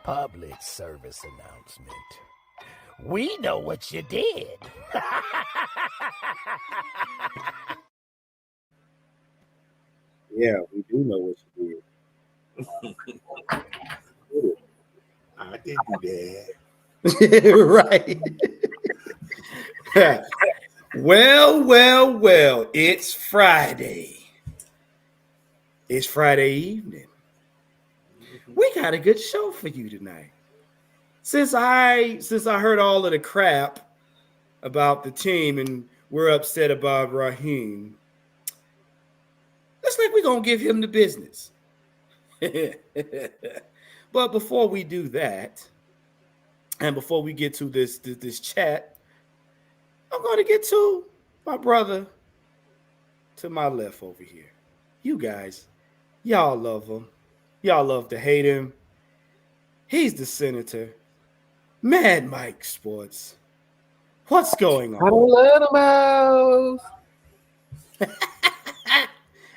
Public service announcement. We know what you did. Yeah, we do know what you did. I didn't do that. Right. Well, it's Friday. It's Friday evening. We got a good show for you tonight. Since I heard all of the crap about the team and we're upset about Raheem, looks like we're gonna give him the business. But before we do that, and before we get to this chat, I'm gonna get to my brother to my left over here. You guys, y'all love him. Y'all love to hate him. He's the senator. Mad Mike Sports. What's going on? I don't let him out.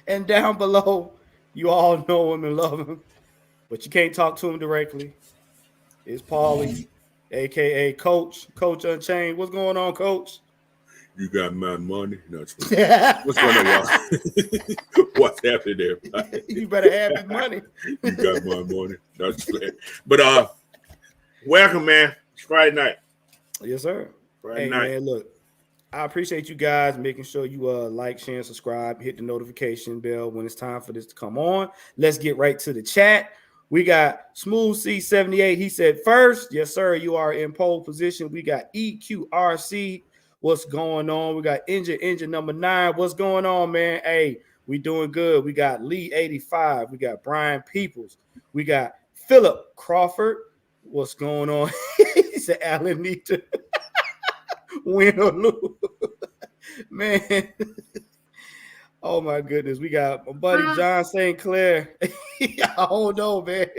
And down below, you all know him and love him, but you can't talk to him directly. It's Paulie, aka Coach Unchained. What's going on, Coach? You got my money? No, what's going on, y'all? What's happening there? You better have his money. You got my money. That's fair. But welcome, man. It's Friday night. Yes, sir. Friday night. Man, look, I appreciate you guys making sure you like, share, and subscribe. Hit the notification bell when it's time for this to come on. Let's get right to the chat. We got Smooth C78. He said first, yes, sir. You are in pole position. We got EQRC. What's going on? We got engine number 9. What's going on, man? Hey, we doing good. We got Lee 85. We got Brian Peoples. We got Philip Crawford. What's going on? He said Allen need to win or lose. Man. Oh my goodness. We got my buddy John St. Clair. I don't know, man.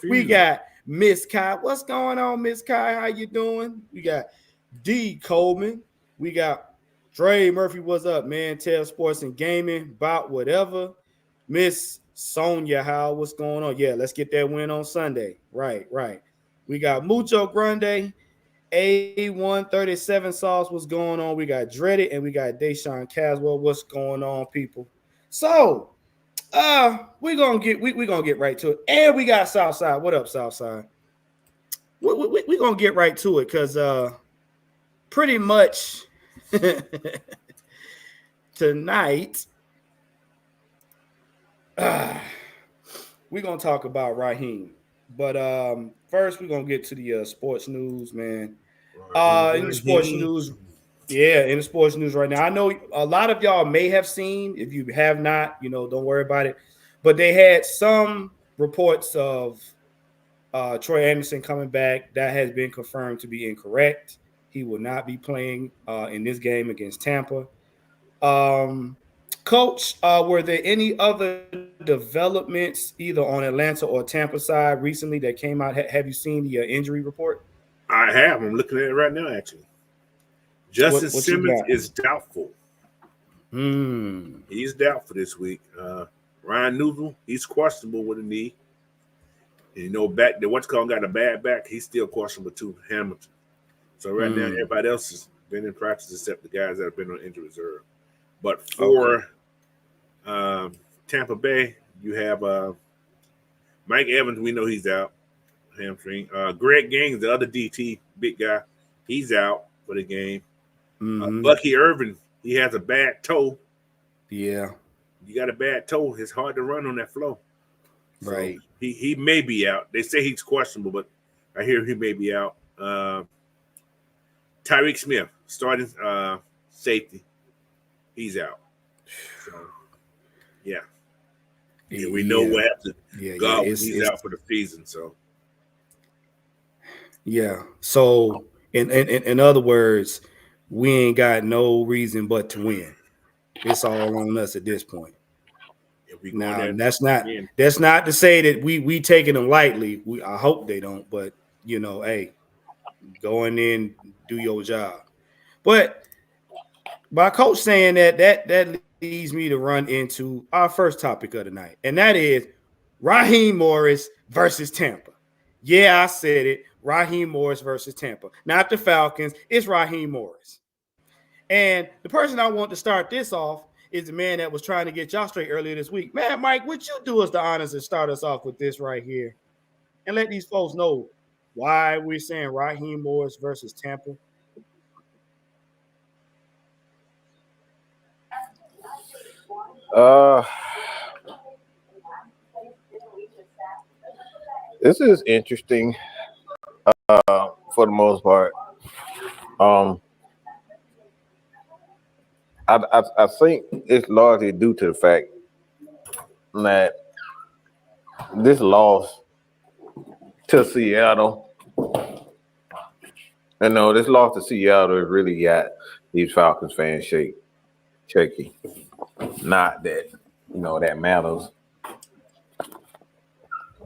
We got Miss Kai. What's going on, Miss Kai? How you doing? We got D Coleman. We got Dre Murphy. What's up, man? Tell Sports and Gaming about whatever. Miss Sonia Howe. What's going on? Yeah, let's get that win on Sunday. Right. We got Mucho Grande. A137 Sauce. What's going on? We got Dreaded and we got Deshaun Caswell. What's going on, people? So we're gonna get right to it. And we got Southside. What up, Southside? We're gonna get right to it because pretty much tonight we're gonna talk about Raheem. But first we're gonna get to the sports news, man. In the sports news, in the sports news right now. I know a lot of y'all may have seen. If you have not, don't worry about it. But they had some reports of Troy Anderson coming back. That has been confirmed to be incorrect. He will not be playing in this game against Tampa. Coach, were there any other developments either on Atlanta or Tampa side recently that came out? Have you seen the injury report? I have. I'm looking at it right now, actually. Justin Simmons is doubtful. He's doubtful this week. Ryan Newell, he's questionable with a knee. And back the what's called got a bad back. He's still questionable too. Hamilton. So right now, everybody else has been in practice except the guys that have been on injury reserve. But for Tampa Bay, you have Mike Evans. We know he's out, hamstring. Greg Gaines, the other DT, big guy, he's out for the game. Bucky Irvin, he has a bad toe. Yeah, you got a bad toe. It's hard to run on that floor. Right. So he may be out. They say he's questionable, but I hear he may be out. Tyreek Smith, starting safety, he's out. So, yeah. We know what happened. He's out for the season. So, yeah. So, in other words, we ain't got no reason but to win. It's all on us at this point. Now, that's not to say that we taking them lightly. I hope they don't, but hey, go in there and do your job. But by coach saying that leads me to run into our first topic of the night, and that is Raheem Morris versus Tampa. Yeah, I said it. Raheem Morris versus Tampa. Not the Falcons. It's Raheem Morris. And the person I want to start this off is the man that was trying to get y'all straight earlier this week. Man, Mike, would you do us the honors and start us off with this right here? And let these folks know why we're saying Raheem Morris versus Tampa. This is interesting for the most part. I think it's largely due to the fact that this loss to Seattle, this loss to Seattle has really got these Falcons fans shaky. Not that, that matters.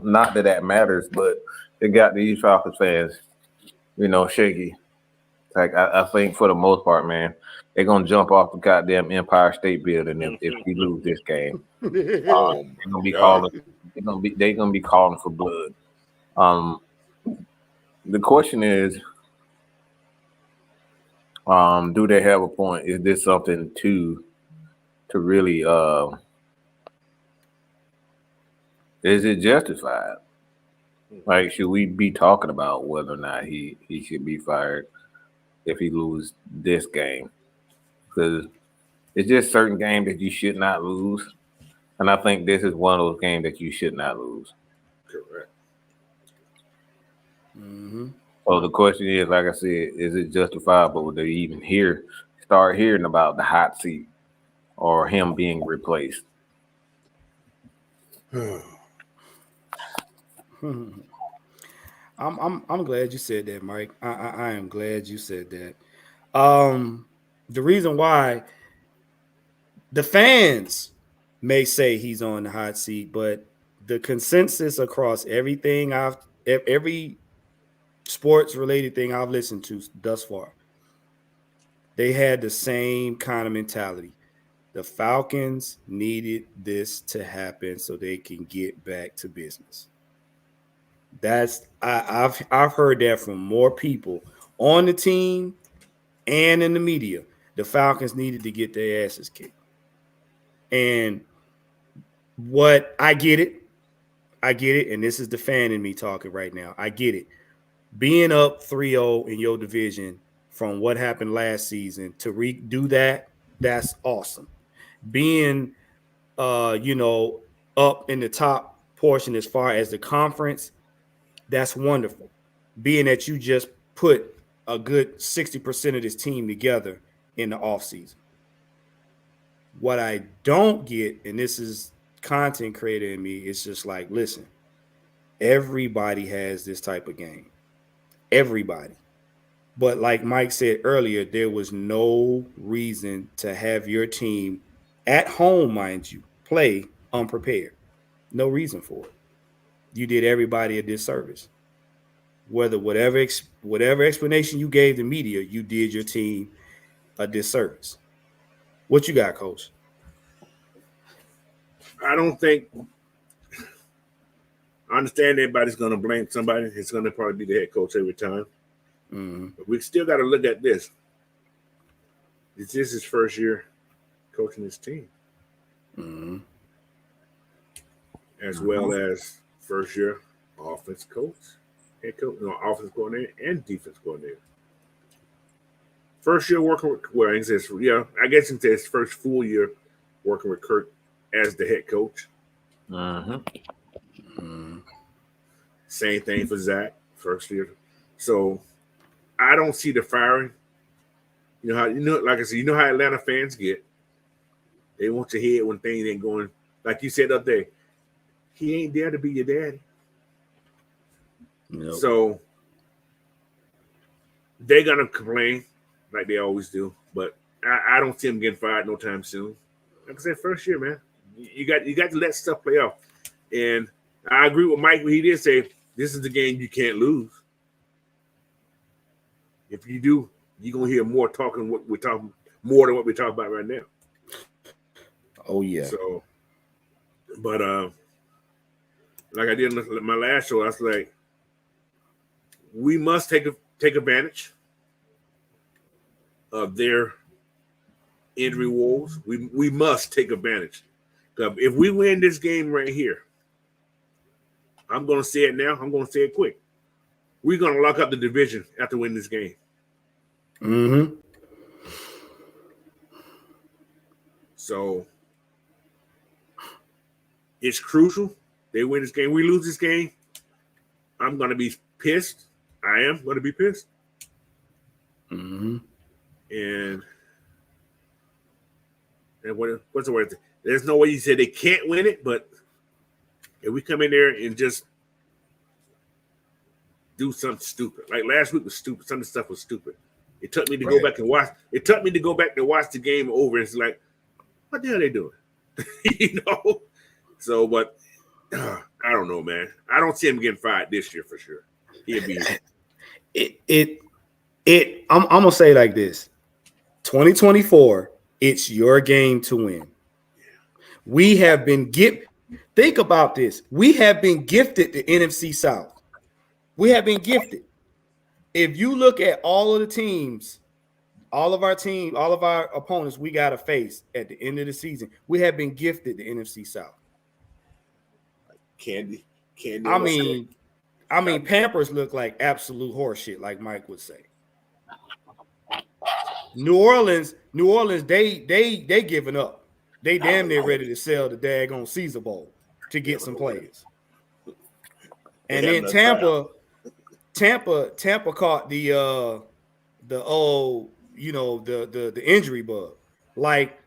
Not that matters, but it got these Falcons fans, shaky. Like, I think for the most part, man, they're gonna jump off the goddamn Empire State Building if we lose this game. They're gonna be calling. They're gonna be calling for blood. The question is, do they have a point? Is this something to really? Is it justified? Like, should we be talking about whether or not he should be fired if he loses this game? Because it's just certain games that you should not lose, and I think this is one of those games that you should not lose. Correct. Mm-hmm. So the question is, like I said, is it justifiable to even start hearing about the hot seat or him being replaced? I'm glad you said that, Mike. I am glad you said that. The reason why the fans may say he's on the hot seat, but the consensus across every sports related thing I've listened to thus far, they had the same kind of mentality. The Falcons needed this to happen so they can get back to business. I've heard that from more people on the team and in the media. The Falcons needed to get their asses kicked. And what I get it, and this is the fan in me talking right now. I get it. Being up 3-0 in your division from what happened last season to redo that, that's awesome. Being up in the top portion as far as the conference, that's wonderful. Being that you just put a good 60% of this team together in the offseason. What I don't get, and this is content creator in me, it's just like, listen, everybody has this type of game. Everybody. But like Mike said earlier, there was no reason to have your team at home, mind you, play unprepared. No reason for it. You did everybody a disservice. Whatever explanation you gave the media, you did your team a disservice. What you got, Coach? I don't think. I understand everybody's going to blame somebody. It's going to probably be the head coach every time. Mm-hmm. But we still got to look at this. This is his first year coaching his team, as well as first year offense coach, head coach, offense coordinator and defense coordinator. First year working with, I guess it's his first full year working with Kirk as the head coach. Same thing for Zach, first year. So I don't see the firing. Like I said, how Atlanta fans get. They want your head when things ain't going. Like you said up there, he ain't there to be your daddy. Nope. So they're gonna complain like they always do. But I don't see him getting fired no time soon. Like I said, first year, man. You got to let stuff play out. And I agree with Mike when he did say this is the game you can't lose. If you do, you're gonna hear more talking more than what we're talking about right now. Oh yeah. So, but like I did in my last show, I was like, we must take advantage of their injury woes. We must take advantage. If we win this game right here, I'm going to say it now. I'm going to say it quick. We're going to lock up the division after winning this game. Mm-hmm. So it's crucial. They win this game. We lose this game, I'm going to be pissed. I am going to be pissed. Mm-hmm. And what's the word? There's no way you said they can't win it, but if we come in there and just do something stupid, like last week was stupid. Some of the stuff was stupid. It took me to go back and watch. It took me to go back to watch the game over. It's like, what the hell are they doing? You know. So, but I don't know, man. I don't see him getting fired this year for sure. He'll be. I'm gonna say it like this: 2024. It's your game to win. We have been think about this. We have been gifted the NFC South. We have been gifted. If you look at all of the teams, all of our opponents we got to face at the end of the season, we have been gifted the NFC South. Candy. I mean, Pampers look like absolute horseshit, like Mike would say. New Orleans, they giving up. They damn near ready to sell the daggone Caesar Bowl to get some players. And then Tampa caught the injury bug. Like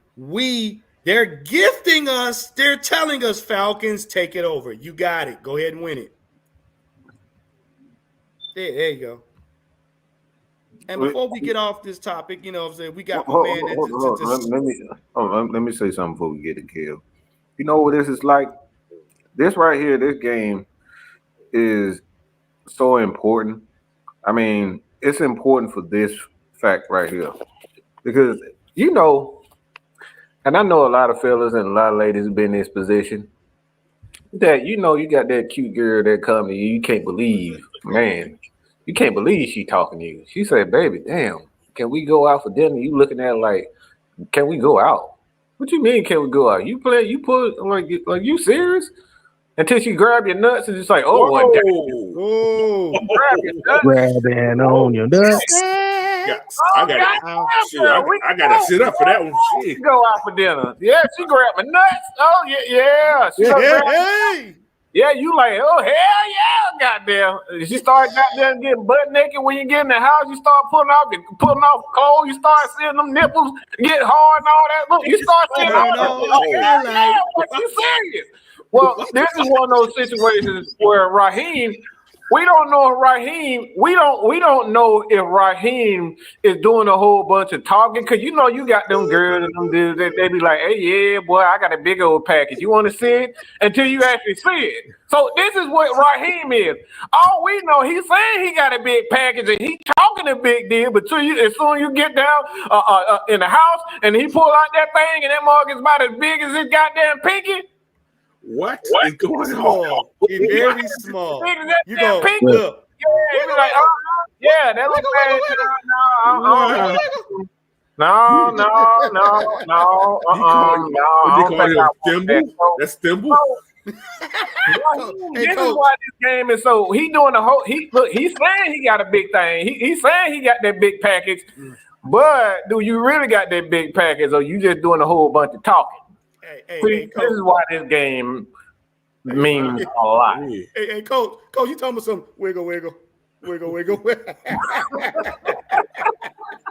they're gifting us. They're telling us, Falcons, take it over. You got it. Go ahead and win it. There you go. And before we get off this topic, you know what I'm saying, we got let me say something before we get to Kill. You know what this is like? This right here, this game is so important. I mean, it's important for this fact right here. Because, you know, and I know a lot of fellas and a lot of ladies have been in this position that, you know, you got that cute girl that come to you can't believe, man. You can't believe she talking to you. She said, baby, damn, can we go out for dinner? You looking at her like, can we go out? What you mean, can we go out? You like you serious? Until she grab your nuts and just like, oh, what? Grab your nuts. Grabbing on your nuts. I gotta sit up for that one. She go out for dinner. Yeah, she grabbed my nuts. Oh, yeah. Yeah, you like, oh, hell yeah, goddamn. She started goddamn getting butt naked when you get in the house. You start putting off clothes. You start seeing them nipples get hard and all that. Look, you start seeing all that. You serious? Well, this is one of those situations where Raheem, we don't know if Raheem is doing a whole bunch of talking, because you know you got them girls and them dudes that they be like, hey, yeah, boy, I got a big old package. You want to see it? Until you actually see it. So this is what Raheem is. All we know, he's saying he got a big package and he talking a big deal, but as soon as you get down in the house and he pull out that thing and that mug is about as big as his goddamn pinky. What is going on? It's very small. You go, look. Yeah, he be like, yeah, that looks bad. No. That's Thimble. This is why this game is so. He doing the whole. He's saying he got a big thing. He's saying he got that big package, but do you really got that big package, or you just doing a whole bunch of talking? This is why this game means a lot. Hey, coach, you talking about some wiggle.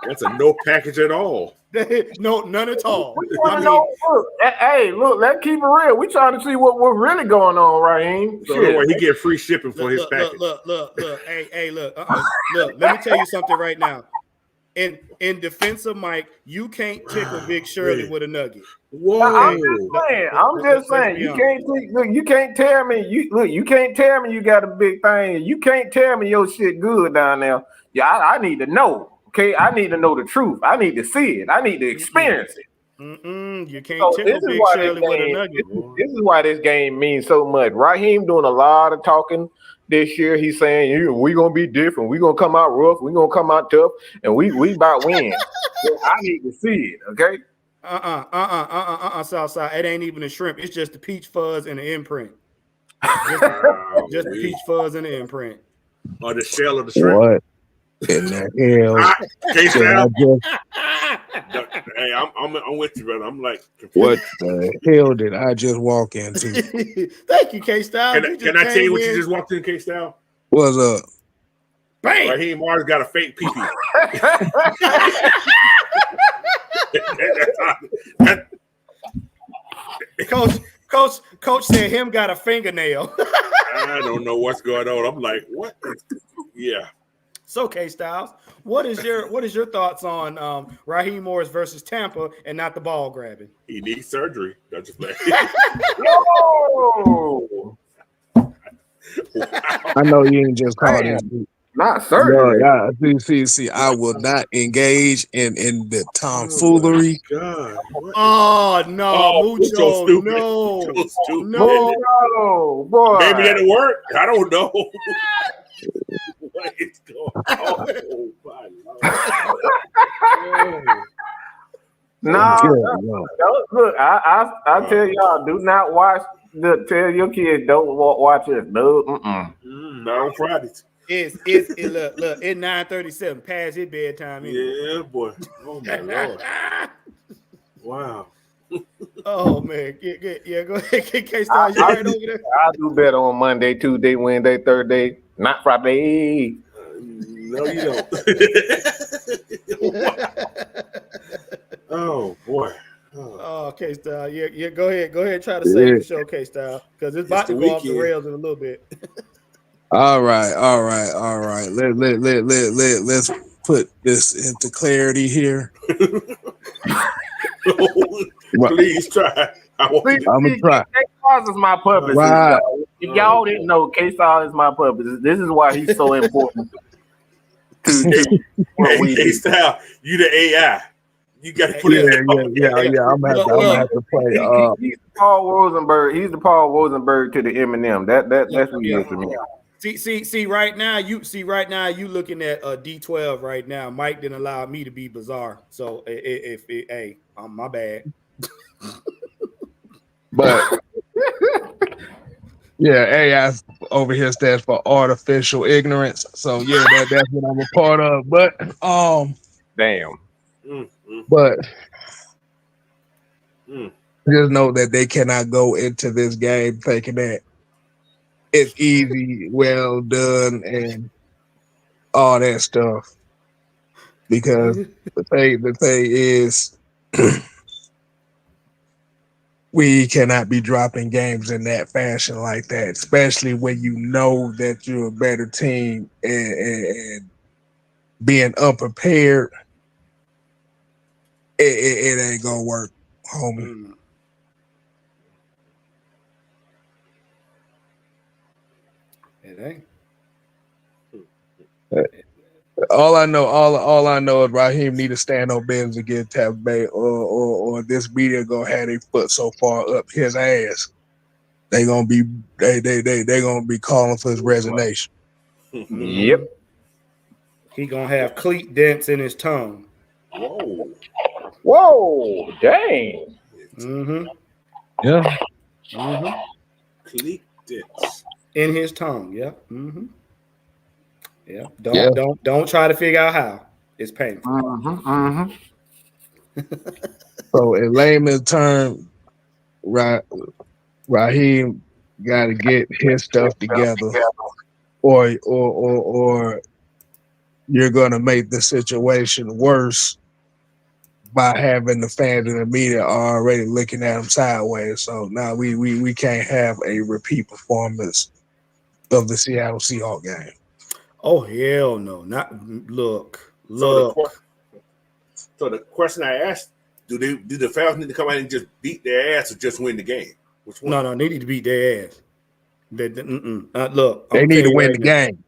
That's a no package at all. No, none at all. Look, let's keep it real. We trying to see what's really going on, Raheem. So he get free shipping for his package. Look. Look, let me tell you something right now. In defense of Mike, you can't tickle Big Shirley with a nugget. Whoa! I'm just saying. You can't tell me. You can't tell me you got a big thing. You can't tell me your shit good down there. Yeah, I need to know. Okay, I need to know the truth. I need to see it. I need to experience it. You can't So tickle this is Big why Shirley with a nugget. this is why this game means so much. Raheem doing a lot of talking this year. He's saying, we gonna be different. We gonna come out rough. We gonna come out tough, and we about win. Well, I need to see it. Okay. Southside. It ain't even a shrimp. It's just the peach fuzz and the imprint. Just the peach fuzz and the imprint. Or the shell of the shrimp. What in the hell? Hey, I'm with you, brother. I'm like, What the hell did I just walk into? Thank you, K-Style. Can I tell you what you just walked in, K-Style? What's up? Bang! Raheem Mars got a fake pee-pee. Coach said him got a fingernail. I don't know what's going on. I'm like, what? Yeah. So, K-Styles, what is your thoughts on Raheem Morris versus Tampa and not the ball grabbing? He needs surgery. That's just like No. I know you ain't just called this. Not surgery. No, see, I will not engage in the tomfoolery. God. Oh no, Mucho, stupid. no, So stupid. No, boy. Maybe that'll work. I don't know. What is going on? Oh, my Lord. No, look, I tell y'all, do not watch. Tell your kids don't watch it. No, Not on Fridays. Look, it's 9:37, past his bedtime. Yeah, boy. Oh my Lord. Wow. Oh man, yeah, go ahead, K-Styles, you right over there. I do better on Monday, Tuesday, Wednesday, Thursday, not Friday. No, you don't. Oh boy. Oh, K-Style, yeah, go ahead, try to save the show, K-Style, because it's about to go off the rails in a little bit. All right. Let's put this into clarity here. Please try. I'm gonna try. K-Style is my puppet. Right. If y'all didn't know, K-Style is my puppet. This is why he's so important. K-Style, you the AI. You got to put it. Yeah. I'm gonna have to play. He's Paul Rosenberg. He's the Paul Rosenberg to the Eminem. That's what he is to me. See right now you looking at D12 right now. Mike didn't allow me to be bizarre, so hey, my bad. But yeah, AI over here stands for artificial ignorance. So yeah, that's what I'm a part of. But Damn. But just know that they cannot go into this game thinking that it's easy, well done, and all that stuff. Because the thing is, we cannot be dropping games in that fashion like that, especially when you know that you're a better team and being unprepared. It ain't gonna work, homie. It ain't. All I know is Raheem need to stand on business against Tampa Bay, or this media gonna have their foot so far up his ass. They gonna be gonna be calling for his resignation. Yep. He gonna have cleat dents in his tongue. Whoa, dang. Yeah. Cleat dents in his tongue. Yep. Yeah. Don't try to figure out how. It's painful. So in layman's terms, Raheem got to get his stuff together, or you're gonna make the situation worse by having the fans and the media already looking at him sideways. So now we can't have a repeat performance of the Seattle Seahawks game. Oh hell no! Not look. So the question I asked: do the Falcons need to come out and just beat their ass or just win the game? Which one? No, they need to beat their ass. Look, they need to win the game.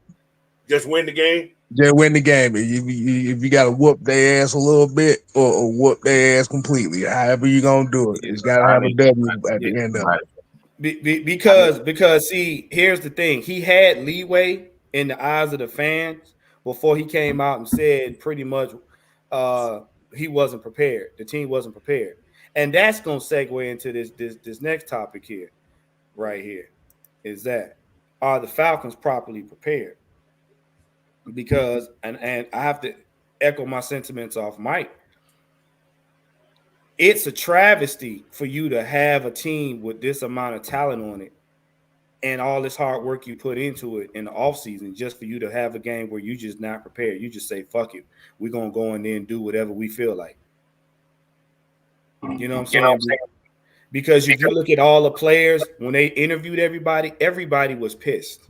Just win the game. Just win the game. If you got to whoop their ass a little bit or whoop their ass completely, however you gonna do it, it's got to have a W at the end of it. Because see, here's the thing: he had leeway in the eyes of the fans before he came out and said pretty much he wasn't prepared. The team wasn't prepared, and that's gonna segue into this next topic here, right here, is that are the Falcons properly prepared? Because and I have to echo my sentiments off Mike. It's a travesty for you to have a team with this amount of talent on it and all this hard work you put into it in the offseason just for you to have a game where you just not prepared. You just say, fuck it. We're going to go in there and do whatever we feel like. You know what I'm saying? Because if you look at all the players, when they interviewed everybody was pissed.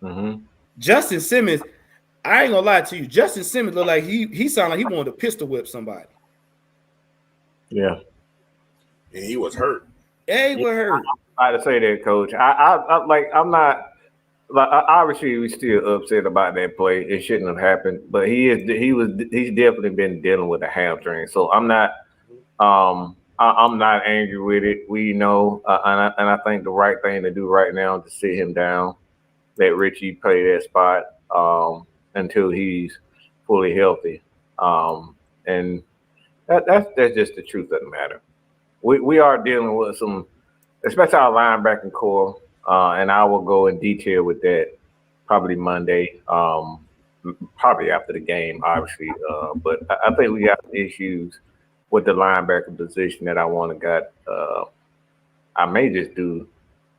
Mm-hmm. Justin Simmons, I ain't gonna lie to you. Justin Simmons looked like he sounded like he wanted to pistol whip somebody. Yeah. And he was hurt. Yeah, he was hurt. I had to say that, Coach. I'm not. Like, obviously, we still upset about that play. It shouldn't have happened, but he's definitely been dealing with a hamstring. So I'm not. I'm not angry with it. We know, and I think the right thing to do right now is to sit him down, let Richie play that spot until he's fully healthy. And that's just the truth of the matter. We are dealing with some, especially our linebacking core, and I will go in detail with that probably Monday, probably after the game, obviously. But I think we got some issues with the linebacker position that I want to got. I may just do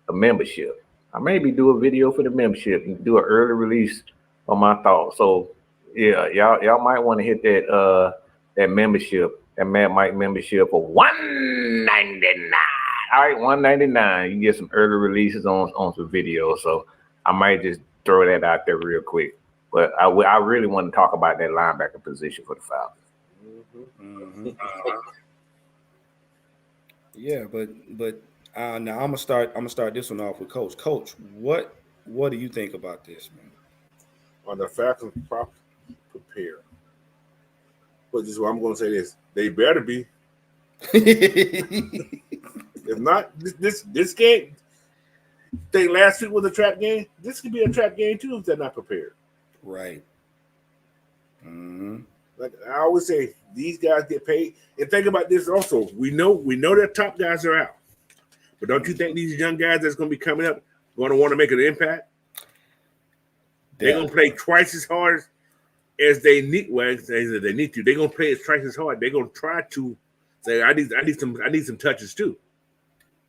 a membership. I maybe do a video for the membership and do an early release on my thoughts. So yeah, y'all might want to hit that membership, that Mad Mike membership for $199. All right, $199. You can get some early releases on some videos. So I might just throw that out there real quick. But I really want to talk about that linebacker position for the Falcons. Mm-hmm. Yeah, but now I'm gonna start this one off with Coach. Coach, what do you think about this, man? On the Falcons properly prepared. But this is what I'm gonna say this. They better be. If not, this game, I think last week was a trap game. This could be a trap game too if they're not prepared. Right. Mm-hmm. Like I always say, these guys get paid. And think about this also. We know their top guys are out. But don't you think these young guys that's going to be coming up going to want to make an impact? They're going to play twice as hard as they need. Well, they need to. They're going to play twice as hard. They're going to try to say, I need some touches too.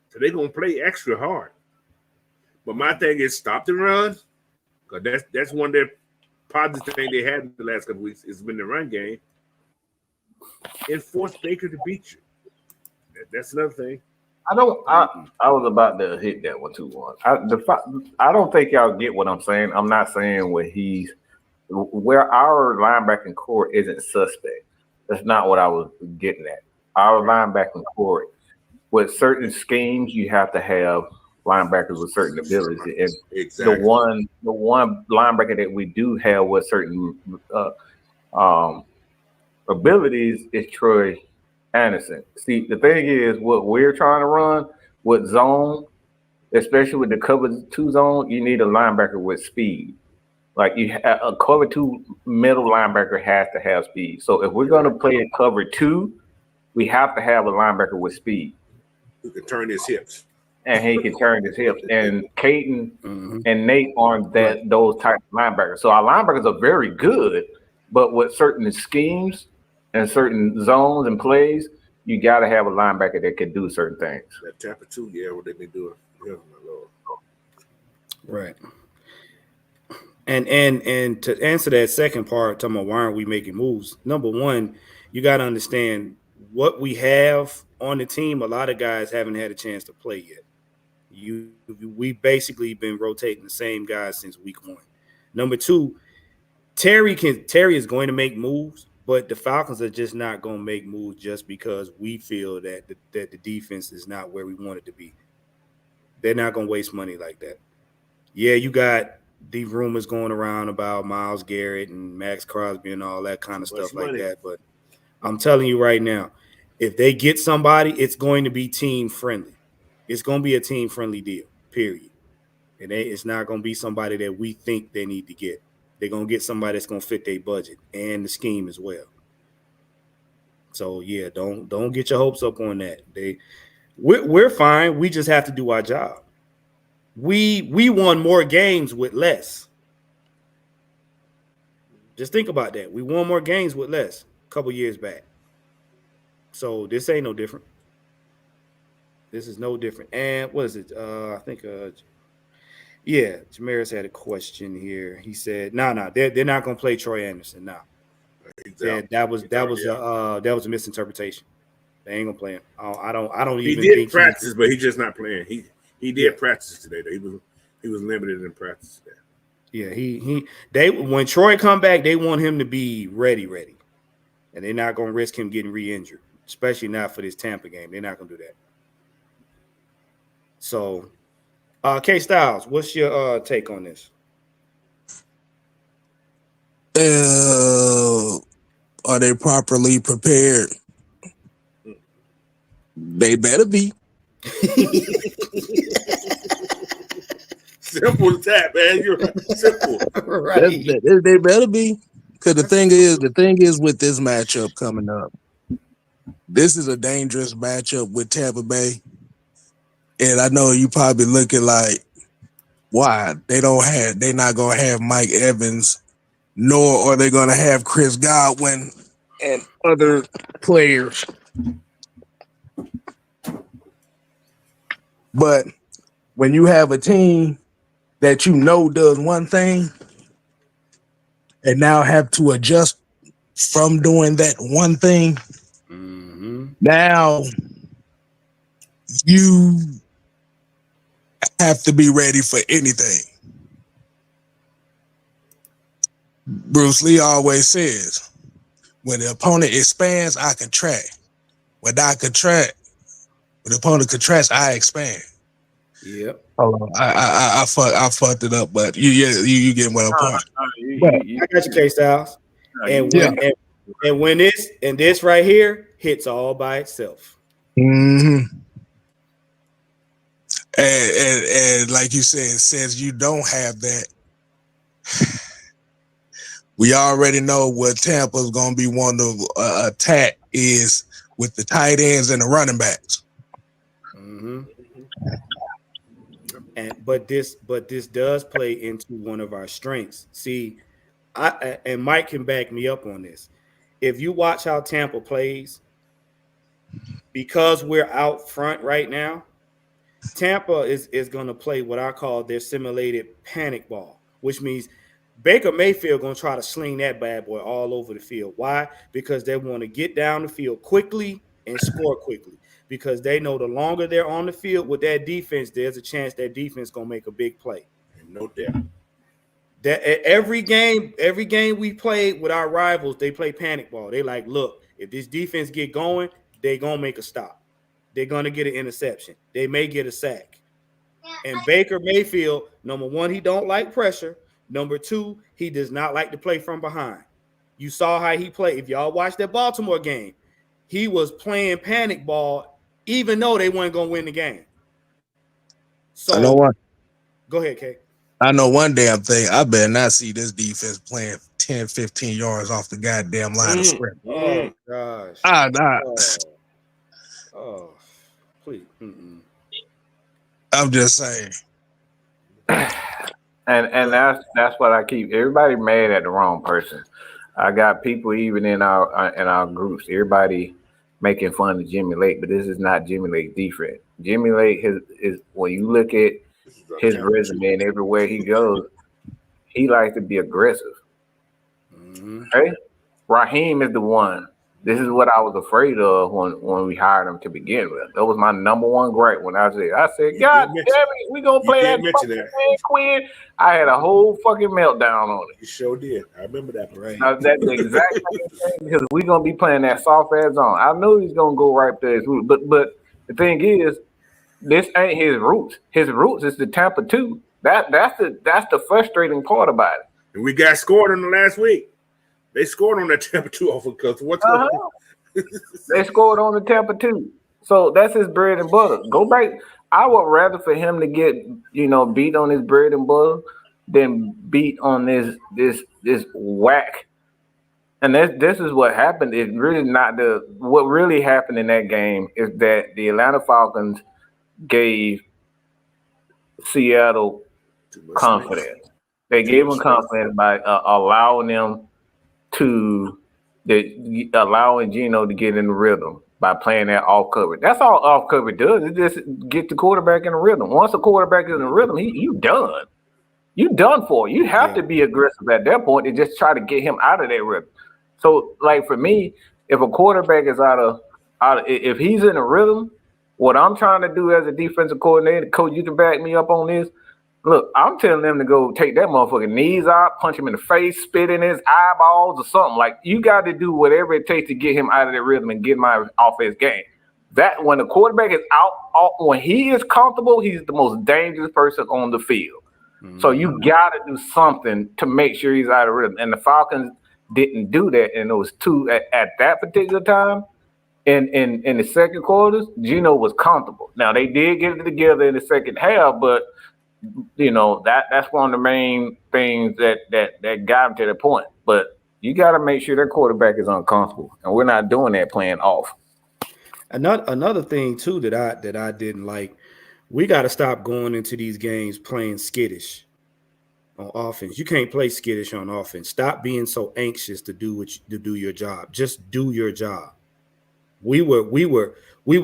So they're going to play extra hard. But my thing is stop the run, because that's one of their positive thing they had in the last couple of weeks has been the run game, and force Baker to beat you. That's another thing. I was about to hit that one too. I don't think y'all get what I'm saying. I'm not saying where our linebacking core isn't suspect. That's not what I was getting at. Our linebacking core, with certain schemes, you have to have linebackers with certain abilities, and exactly. the one linebacker that we do have with certain abilities is Troy Anderson. See, the thing is, what we're trying to run with zone, especially with the cover 2 zone, you need a linebacker with speed. Like a cover 2 middle linebacker has to have speed. So if we're going to play a cover 2, we have to have a linebacker with speed who can turn his hips. And he can turn his hips. And Caden and Nate aren't those type of linebackers. So our linebackers are very good, but with certain schemes and certain zones and plays, you got to have a linebacker that can do certain things. That Tampa 2, yeah, what they've been doing. Yeah, my Lord. Right. And to answer that second part, talking about why aren't we making moves? Number one, you got to understand what we have on the team. A lot of guys haven't had a chance to play yet. We've basically been rotating the same guys since week 1. Number two, Terry is going to make moves, but the Falcons are just not going to make moves just because we feel that the defense is not where we want it to be. They're not going to waste money like that. Yeah, you got the rumors going around about Myles Garrett and Max Crosby and all that kind of Much stuff like money. that. But I'm telling you right now, if they get somebody, it's going to be team friendly. It's going to be a team friendly deal, period. And it's not going to be somebody that we think they need to get. They're going to get somebody that's going to fit their budget and the scheme as well. So yeah, don't get your hopes up on that. We're fine. We just have to do our job. We won more games with less. Just think about that. We won more games with less a couple years back. So this ain't no different. This is no different. And what is it? I think yeah, Jamaris had a question here. He said, no, they're not gonna play Troy Anderson. No. That was a misinterpretation. They ain't gonna play him. I don't even think practice, but he's just not playing. He did practice today though. He was limited in practice today. Yeah, when Troy come back, they want him to be ready. And they're not gonna risk him getting re-injured, especially not for this Tampa game. They're not gonna do that. So K Styles, what's your take on this? Are they properly prepared? They better be. Simple as that, man. You're simple. Right. They better be. Because the thing is with this matchup coming up, this is a dangerous matchup with Tampa Bay. And I know you probably looking like, why? They're not gonna have Mike Evans, nor are they gonna have Chris Godwin and other players. But when you have a team that you know does one thing and now have to adjust from doing that one thing, now you have to be ready for anything. Bruce Lee always says, when the opponent expands, I contract. When the opponent contracts, I expand. Yep. Hold on. I fucked it up, but you get what I'm pointing. I got you, K Styles. And when this right here hits all by itself. Mm-hmm. And like you said, since you don't have that, we already know what Tampa's going to be wanting to attack is with the tight ends and the running backs. Mm-hmm. But this does play into one of our strengths. See, and Mike can back me up on this. If you watch how Tampa plays, because we're out front right now, Tampa is going to play what I call their simulated panic ball, which means Baker Mayfield going to try to sling that bad boy all over the field. Why? Because they want to get down the field quickly and score quickly. Because they know the longer they're on the field with that defense, there's a chance that defense going to make a big play. No doubt. That every game we played with our rivals, they play panic ball. They like, look, if this defense get going, they going to make a stop. They're going to get an interception. They may get a sack. And Baker Mayfield, number one, he don't like pressure. Number two, he does not like to play from behind. You saw how he played. If y'all watched that Baltimore game, he was playing panic ball even though they weren't going to win the game. So I know what. Go ahead, Kay. I know one damn thing. I better not see this defense playing 10, 15 yards off the goddamn line of scrimmage. Oh, gosh. Oh, please. I'm just saying. And that's what I keep. Everybody mad at the wrong person. I got people even in our groups. Everybody making fun of Jimmy Lake, but this is not Jimmy Lake's defense. Jimmy Lake is when you look at his resume and everywhere he goes, he likes to be aggressive. Okay, Raheem is the one. This is what I was afraid of when we hired him to begin with. That was my number one gripe when I said, God damn it, we gonna play that fucking Quinn. I had a whole fucking meltdown on it. You sure did. I remember that. Right. That's the exact same thing because we gonna be playing that soft ass zone. I knew he's gonna go right there, but the thing is, this ain't his roots. His roots is the Tampa 2. That's the frustrating part about it. And we got scored on the last week. They scored on that Tampa 2 off because what's going on? They scored on the Tampa 2. So that's his bread and butter. Go back. I would rather for him to get, beat on his bread and butter than beat on this whack. And this is what happened. It's really not what really happened in that game is that the Atlanta Falcons gave Seattle confidence. They gave them confidence by allowing Geno to get in the rhythm by playing that off coverage. That's all off coverage does. It just get the quarterback in the rhythm. Once the quarterback is in the rhythm, you done. You done for. You have to be aggressive at that point and just try to get him out of that rhythm. So, like for me, if a quarterback is if he's in a rhythm, what I'm trying to do as a defensive coordinator, coach, you can back me up on this. Look, I'm telling them to go take that motherfucking knees out, punch him in the face, spit in his eyeballs or something. Like, you got to do whatever it takes to get him out of that rhythm and get my offense game. That when the quarterback is out, when he is comfortable, he's the most dangerous person on the field. Mm-hmm. So you got to do something to make sure he's out of rhythm. And the Falcons didn't do that, and it was two at that particular time. In the second quarters, Geno was comfortable. Now they did get it together in the second half, but that's one of the main things that got him to the point. But you got to make sure that quarterback is uncomfortable, and we're not doing that playing off. Another thing too that I didn't like, we got to stop going into these games playing skittish on offense. You can't play skittish on offense. Stop being so anxious to do your job. Just do your job. We were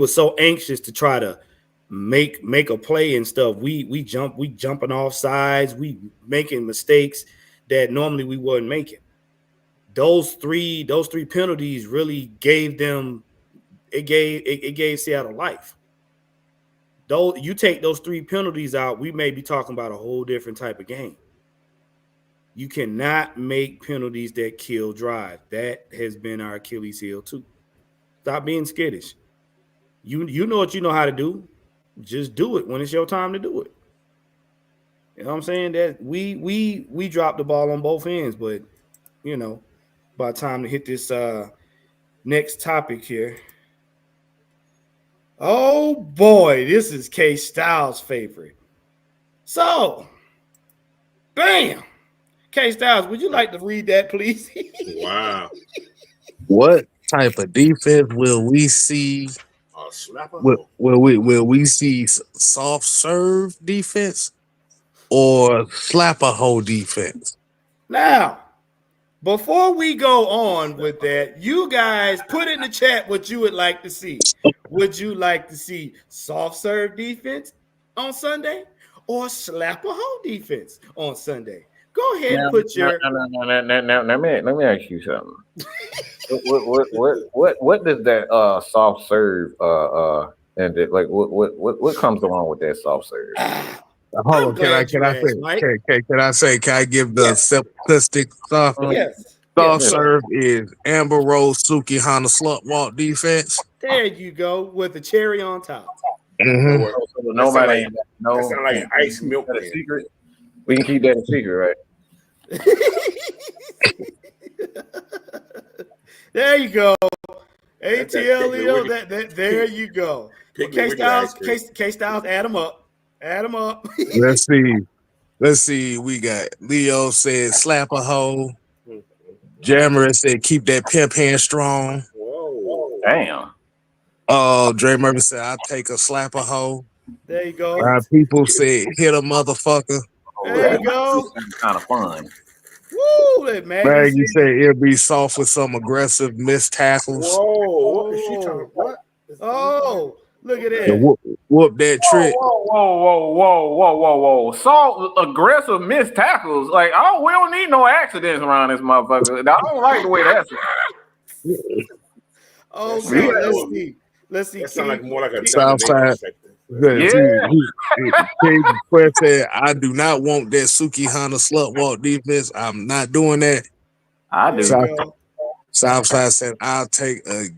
so anxious to try to make a play and stuff. We jumping off sides. We making mistakes that normally we weren't making. Those three penalties really gave them. It gave Seattle life. Though you take those 3 penalties out, we may be talking about a whole different type of game. You cannot make penalties that kill drive. That has been our Achilles heel too. Stop being skittish. You know what you know how to do. Just do it when it's your time to do it. You know what I'm saying? That we dropped the ball on both ends, but by the time to hit this next topic here. Oh boy, this is K Styles' favorite. So, bam. K Styles, would you like to read that, please? Wow. What type of defense will we see? Will we see soft serve defense or slap a hole defense? Now, before we go on with that, you guys put in the chat what you would like to see. Would you like to see soft serve defense on Sunday or slap a hole defense on Sunday? Go ahead and put your. Let me ask you something. What does that soft serve and like what comes along with that soft serve? Hold on, can I give the simplistic stuff? Yes. Soft serve is Amber Rose, Suki Hana slut walk defense. There you go with the cherry on top. Mm-hmm. So nobody that sounds like ice milk. That's a secret. We can keep that a secret, right? There you go. ATL, there you go. K Styles, add them up. Let's see. We got Leo said slap a hoe. Jammer said keep that pimp hand strong. Whoa. Damn. Dre Murphy said I'll take a slap a hoe. There you go. People said hit a motherfucker. There you go. Kind of fun. Woo, that Maggie said it'll be soft with some aggressive missed tackles. Whoa, what is she talking about? Oh, look at that. Whoop that trick. Whoa. So aggressive missed tackles. Like, we don't need no accidents around this motherfucker. I don't like the way that's. Okay, let's see. That sounds like more like a Southside. Yeah. Said, I do not want that Suki Hana slut walk defense. I'm not doing that. I do. Southside said I'll take a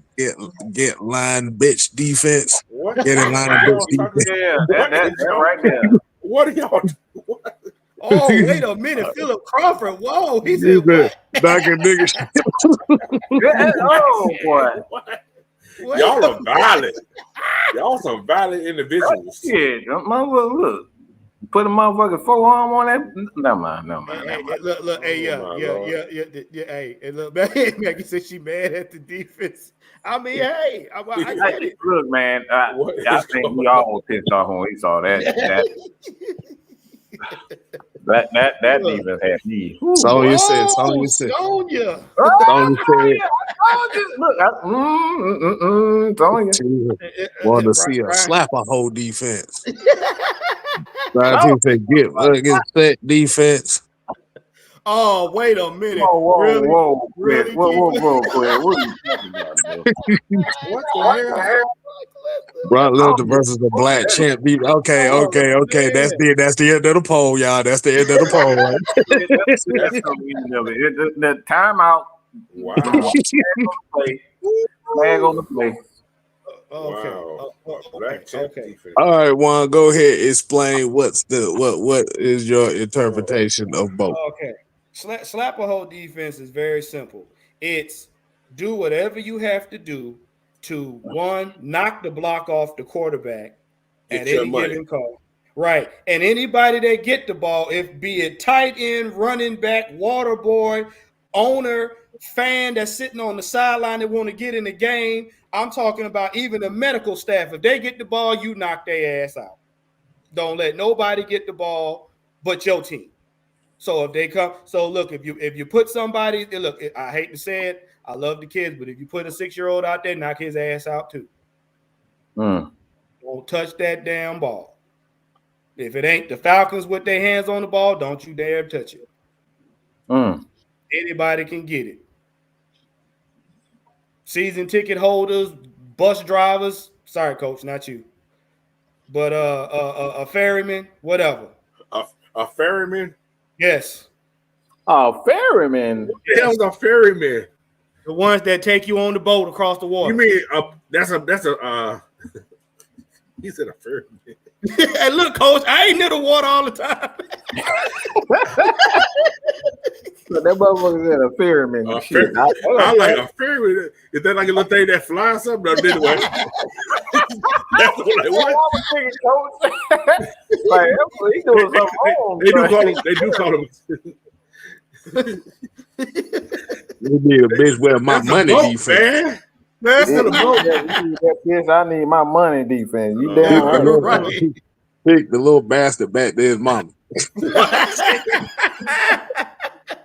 get line bitch defense. What? Get in line bitch defense. Yeah, that right there. What are y'all? What? Oh, wait a minute, Philip Crawford. Whoa, he He said said, what? knocking niggas. Oh boy. Wait Y'all a are violent. Y'all some violent individuals. Yeah, motherfucker, look. Put a motherfucking forearm on that. Never mind. Hey, look, hey, Oh, my Lord. yeah, hey, look, Maggie said she mad at the defense. I mean, hey, I get it. Look, man, What I is think going we all pissed off when we saw that Look. defense had me. Sonya said, Oh, Sonya said, Sonya. Sonya said, Look, Sonya. want to see a slap a whole defense. Ryan said, get set defense. Oh, wait a minute. Whoa, Really, Quit. Whoa, Quit. What are you talking about, bro? What the hell? Brock Lesnar versus the black champ. Okay. That's the end of the poll, y'all. That's the end of the poll. Right? That's the end of it. The timeout. Wow. Flag on the play. Okay. Wow. Okay. Defense. All right, Juan, go ahead. Explain what is your interpretation of both. Okay. Slap a whole defense is very simple. It's do whatever you have to do to one, knock the block off the quarterback at any given call. Right. And anybody that get the ball, if be it tight end, running back, water boy, owner, fan that's sitting on the sideline that want to get in the game. I'm talking about even the medical staff. If they get the ball, you knock their ass out. Don't let nobody get the ball but your team. So if they come, so look, if you put somebody, look, I hate to say it, I love the kids, but if you put a 6-year-old out there, knock his ass out too. Don't touch that damn ball. If it ain't the Falcons with their hands on the ball, don't you dare touch it. Anybody can get it. Season ticket holders, bus drivers, sorry, coach, not you. But a ferryman, whatever. A ferryman? Yes. Oh, ferryman. What the hell's a ferryman? The ones that take you on the boat across the water. You mean that's a he said a ferryman. Hey, look, coach, I ain't near the water all the time. That motherfucker said a ferryman. I like a ferryman. Is that like a little thing that flies something? No, anyway. That's like what? Like, he doing something wrong. They do call him. You need a bitch with my money defense. Man. That's the boat. Yes, I need my money defense. You damn right. Pick the little bastard back to his mama.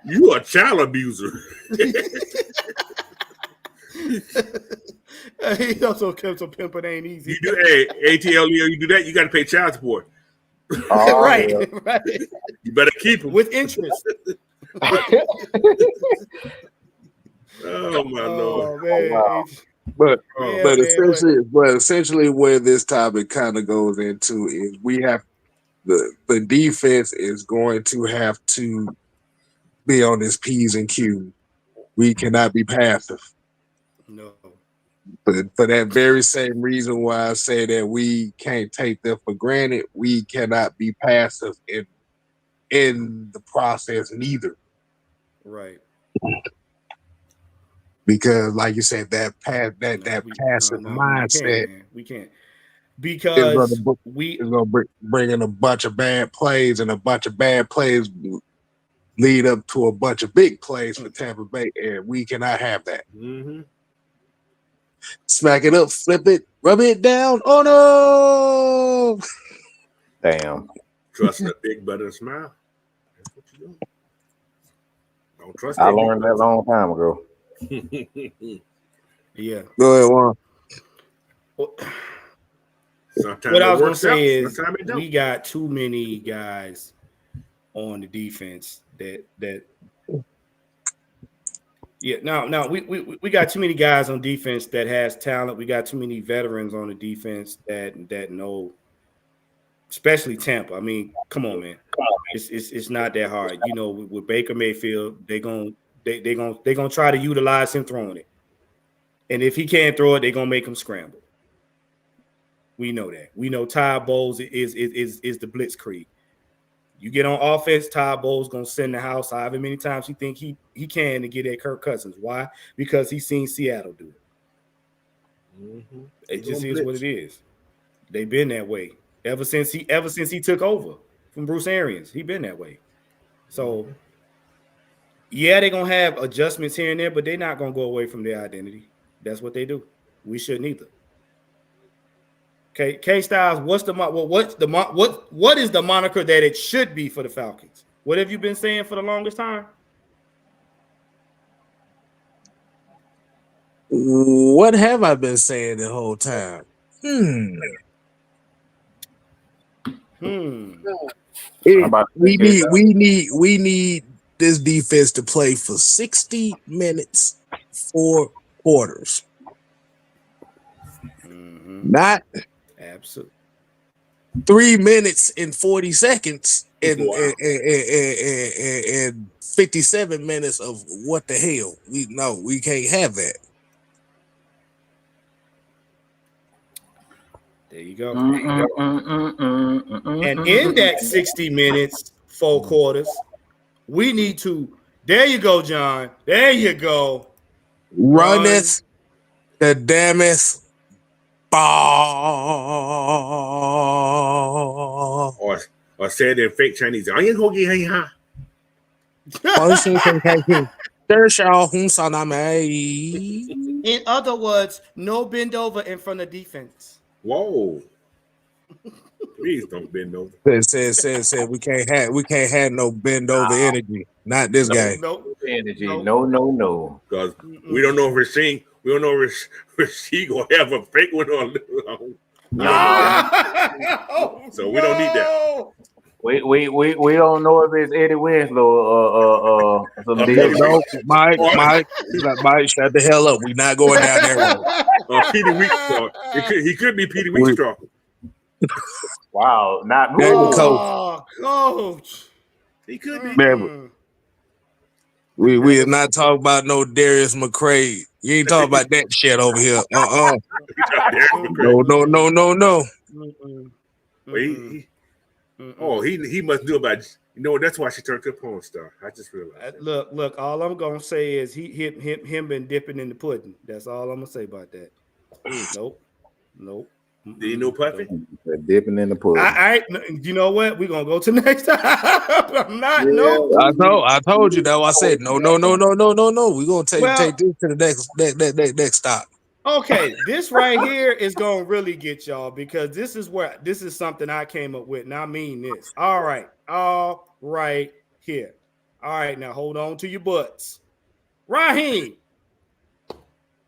You a child abuser. He also kept some pimping ain't easy. You do, ATL, you do that, you got to pay child support. Right. You better keep them with interest. Oh my Lord! Man. Wow. But essentially, where this topic kind of goes into is we have the defense is going to have to be on his P's and Q's. We cannot be passive. No. But for that very same reason why I say that we can't take them for granted, we cannot be passive in the process neither. Right. Because, like you said, that passive mindset, we can't. Because it's going to bring in a bunch of bad plays, and a bunch of bad plays lead up to a bunch of big plays for Tampa Bay, and we cannot have that. Mm-hmm. Smack it up, flip it, rub it down. Oh no! Damn. Trust a big butter smile. That's what you do. Don't trust. I learned that a long time ago. Yeah. Go ahead, Juan. What I was going to say is we got too many guys on the defense that yeah, no, we got too many guys on defense that has talent. We got too many veterans on the defense that know, especially Tampa. I mean, come on, man. It's not that hard. You know, with Baker Mayfield, they're gonna try to utilize him throwing it. And if he can't throw it, they're gonna make him scramble. We know that. We know Ty Bowles is the blitzkrieg. You get on offense, Todd Bowles gonna send the house however many times he think he can to get at Kirk Cousins. Why? Because he's seen Seattle do it. Mm-hmm. It just is what it is. They've been that way ever since he took over from Bruce Arians. He been that way. So yeah, they're gonna have adjustments here and there, but they're not gonna go away from their identity. That's what they do. We shouldn't either. Okay, K Styles, what is the moniker that it should be for the Falcons? What have you been saying for the longest time? What have I been saying the whole time? We need this defense to play for 60 minutes, 4 quarters. Not absolutely 3 minutes and 40 seconds and 57 minutes of what the hell. We can't have that. There you go. And in that 60 minutes, 4 quarters, we need to. There you go, John. There you go. Runneth the damneth ball. Or say it in fake Chinese. In other words, no bend over in front of defense. Whoa. Please don't bend over. Said we can't have no bend over energy. Not this game. No energy. No. Because we don't know if Rasheem gonna have a fake one on. So we don't need that. We don't know if it's Eddie Winslow or Mike, shut the hell up. We're not going down there. Petey Weekstraw. He could be Petey Weekstraw. Wow, not coach. He could be. We are not talking about no Darius McCray. You ain't talking about that shit over here. No. He must do about. That's why she turned to a porn star. I just realized. Look. All I'm gonna say is him been dipping in the pudding. That's all I'm gonna say about that. Nope. Do you know Puffy? Dipping in the pudding. You know what? We're gonna go to next time. I'm not. Yeah. No. I told you though. I said no. We're gonna take this to the next stop. Okay, this right here is gonna really get y'all because this is something I came up with, and I mean this. All right here. All right, now hold on to your butts. Raheem,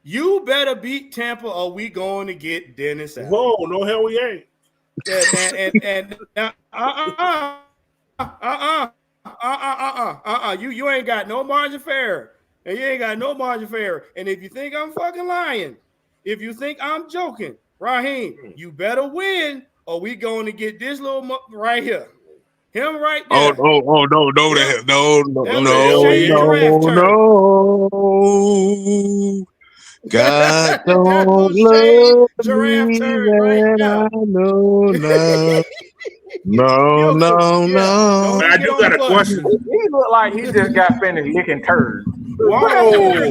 you better beat Tampa, or we going to get Dennis out. Whoa, no hell we ain't. You ain't got no margin for error. And you ain't got no margin for error. And if you think I'm fucking lying, if you think I'm joking, Raheem, you better win, or we going to get this little right here. Him right there. No. God don't love me that I know now. No. I do got a question. He look like he just got finished licking turds. Whoa.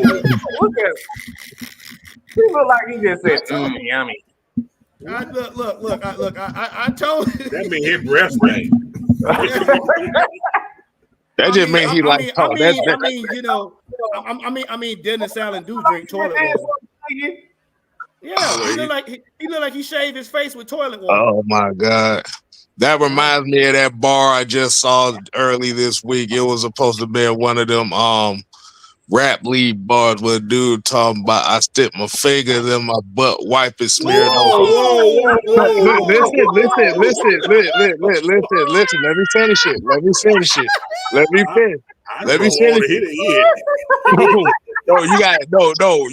He look like he just said, yummy. Look. I told you. That mean his breath stank. That just means he like. I mean, Dennis Allen do drink toilet water. Yeah, he look like he shaved his face with toilet water. Oh my God. That reminds me of that bar I just saw early this week. It was supposed to be one of them rap league bars where a dude talking about I stick my fingers in my butt, wipe it, smear it over. Listen. Let me finish it.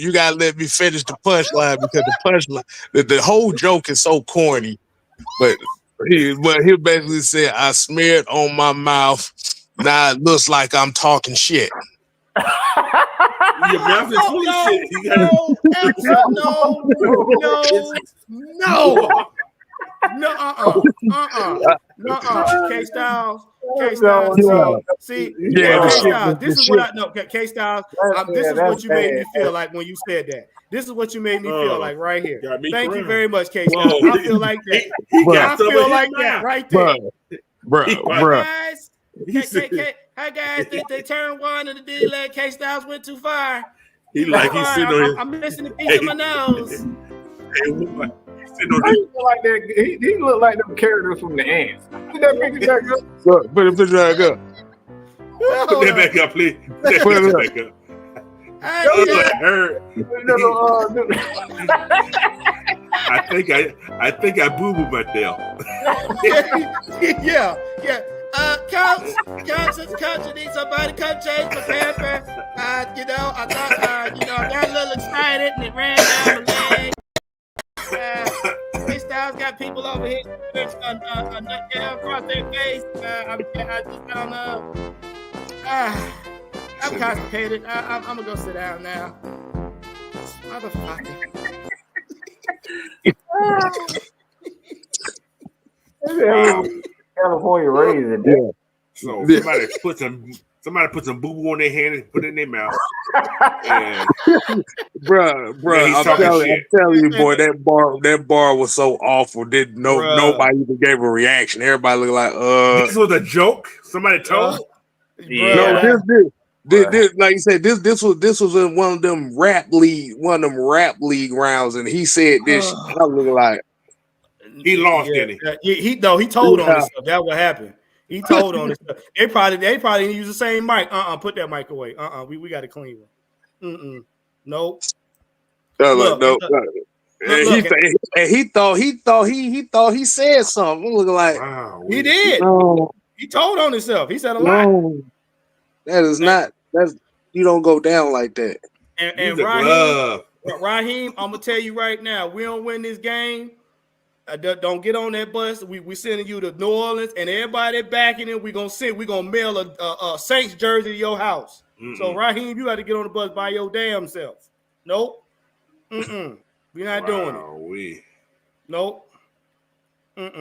You gotta let me finish the punchline because the punchline, the whole joke is so corny. But he basically said, I smeared on my mouth. Now it looks like I'm talking shit. Your mouth is full of shit. K Styles. See, Yeah, K the shit, Styles. This the is what shit. I know. K Styles. This is what you made me feel like when you said that. This is what you made me feel like right here. Thank you very much, K Styles. I feel like that. I feel like that right there. Bro. Guys, hi guys. They turned one and the D-leg. K Styles went too far. He's sitting on his. I'm missing a piece of my nose. He look like that. He look like them characters from the ants. Put that picture back up. Look, put the picture back up. Put that back up, please. Put that picture back up. I think I boo-booed myself. Yeah. Coach, I need somebody to come change my pamper. I thought, I got a little excited and it ran down my leg. K Styles got people over here a nut down across their face. I just don't know. I'm constipated. I'm gonna go sit down now. Motherfucker. California raisin. Yeah. So somebody put some boo boo on their hand and put it in their mouth. Bro, I'm telling you, boy, that bar was so awful. Nobody even gave a reaction. Everybody looked like this was a joke. Somebody told. No, this like you said, this was in one of them rap league rounds, and he said this. I was like, he lost, didn't he? He told on himself. That's what happened. He told on himself. They probably didn't use the same mic. Put that mic away. We got a clean one. Nope. Look. He thought he said something. Looking like he did. He told on himself. He said a lot. That is not. That's you don't go down like that. And Raheem, I'm gonna tell you right now, we don't win this game. Don't get on that bus. We sending you to New Orleans, and everybody backing it. We gonna mail a Saints jersey to your house. So Raheem, you got to get on the bus by your damn self. Nope. We're not doing it. Nope. Nope.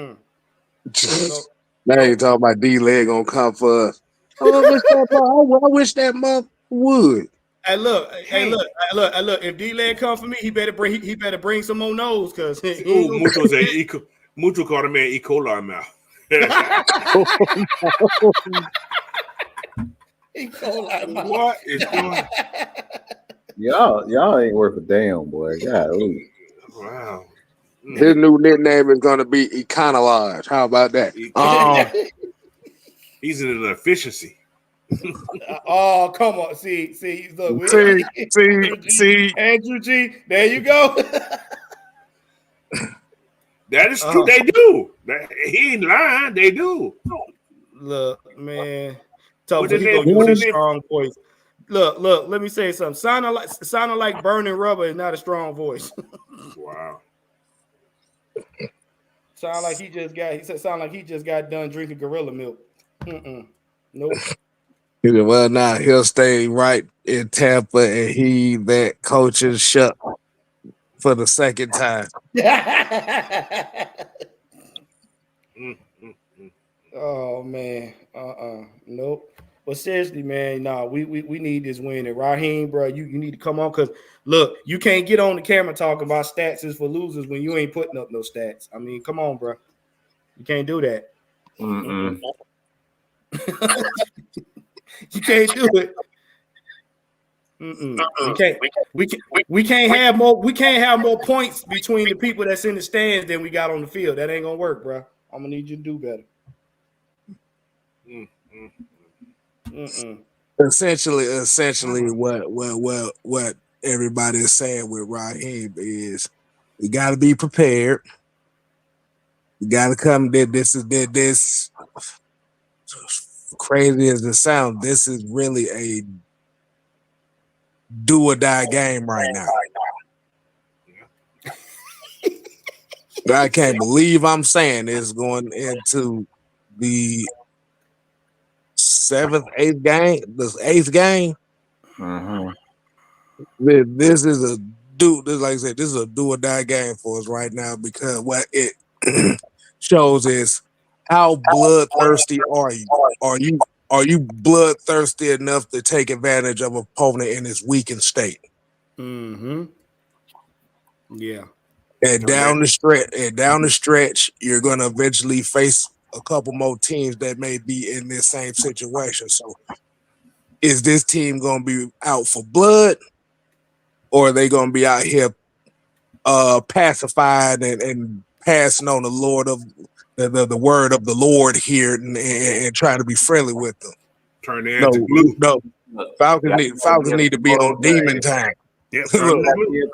Now you talking about D-leg gonna come for us. I wish that month would. Hey, look. If D-leg come for me, he better bring some more nose, cause Mucho called a man E. coli mouth. E. coli mouth. What is going? Y'all ain't worth a damn, boy. Golly. Wow. His new nickname is gonna be Econolodge. How about that? He's in an efficiency. Oh, come on. See, look. See. Andrew G. There you go. That is true. They do. He ain't lying. They do. Look, man. Told you he gonna use a strong voice. Look. Let me say something. Sounding like burning rubber is not a strong voice. Wow. Sound like he just got done drinking gorilla milk. Nope. Well, now he'll stay right in Tampa, and he that coaches shut for the second time. Oh man, nope. But seriously, man, we need this win. And Raheem, bro, you need to come on, because look, you can't get on the camera talking about stats is for losers when you ain't putting up no stats. I mean, come on, bro, you can't do that. You can't do it. We can't have more points between the people that's in the stands than we got on the field. That ain't gonna work, bro. I'm gonna need you to do better. Essentially, what everybody is saying with Raheem is we got to be prepared. We got to come. This crazy as it sounds, this is really a do or die game right now. I can't believe I'm saying this going into the eighth game. This is a like I said, this is a do or die game for us right now, because what it shows is How bloodthirsty are you? Are you bloodthirsty enough to take advantage of an opponent in his weakened state? Mm-hmm. Yeah. And down the stretch, you're gonna eventually face a couple more teams that may be in this same situation. So, is this team gonna be out for blood, or are they gonna be out here pacified and passing on the Lord of the word of the Lord here and trying to be friendly with them? Turn their into glue. No. Falcons need to be on demon time. Yep, Look,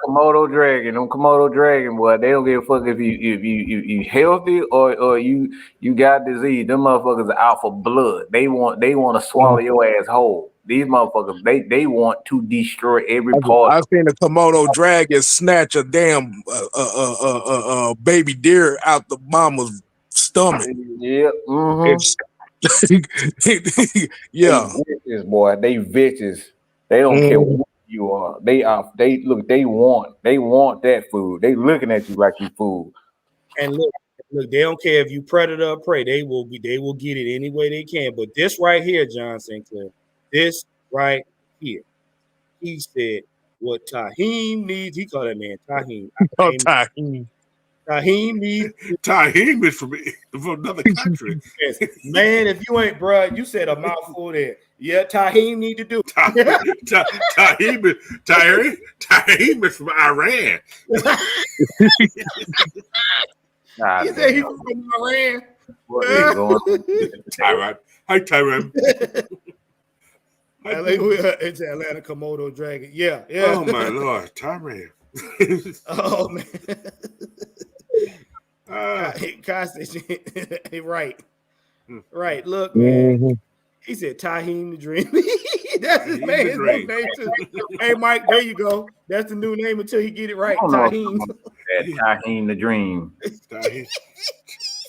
Komodo dragon, them Komodo dragon, boy, they don't give a fuck if you healthy or you got disease. Them motherfuckers are out for blood. They want to swallow your ass whole. These motherfuckers, they want to destroy every part. I've seen a Komodo dragon snatch a damn baby deer out the mama's stomach. Yep. Mm-hmm. Yeah. They vicious, boy. They vicious. They don't care what you are. They want that food. They looking at you like you food. And look, they don't care if you predator or prey. They will get it any way they can. But this right here, John Sinclair, this right here, he said what Taheem needs. He called that man Taheem. Taheem. Taheem needs. Taheem is from another country. Man, if you ain't, bro, you said a mouthful there. Yeah, Taheem need to do. Taheem is from Iran. He said he was from Iran. What is going on? Tyron. Hi, Tyron. It's Atlanta Komodo dragon. Yeah. Oh my Lord, Tyron. Oh man. Right. Look, man. He said Taheem the Dream. That's his man's name too. Hey, Mike, there you go. That's the new name until he get it right. Taheem. Taheem the Dream.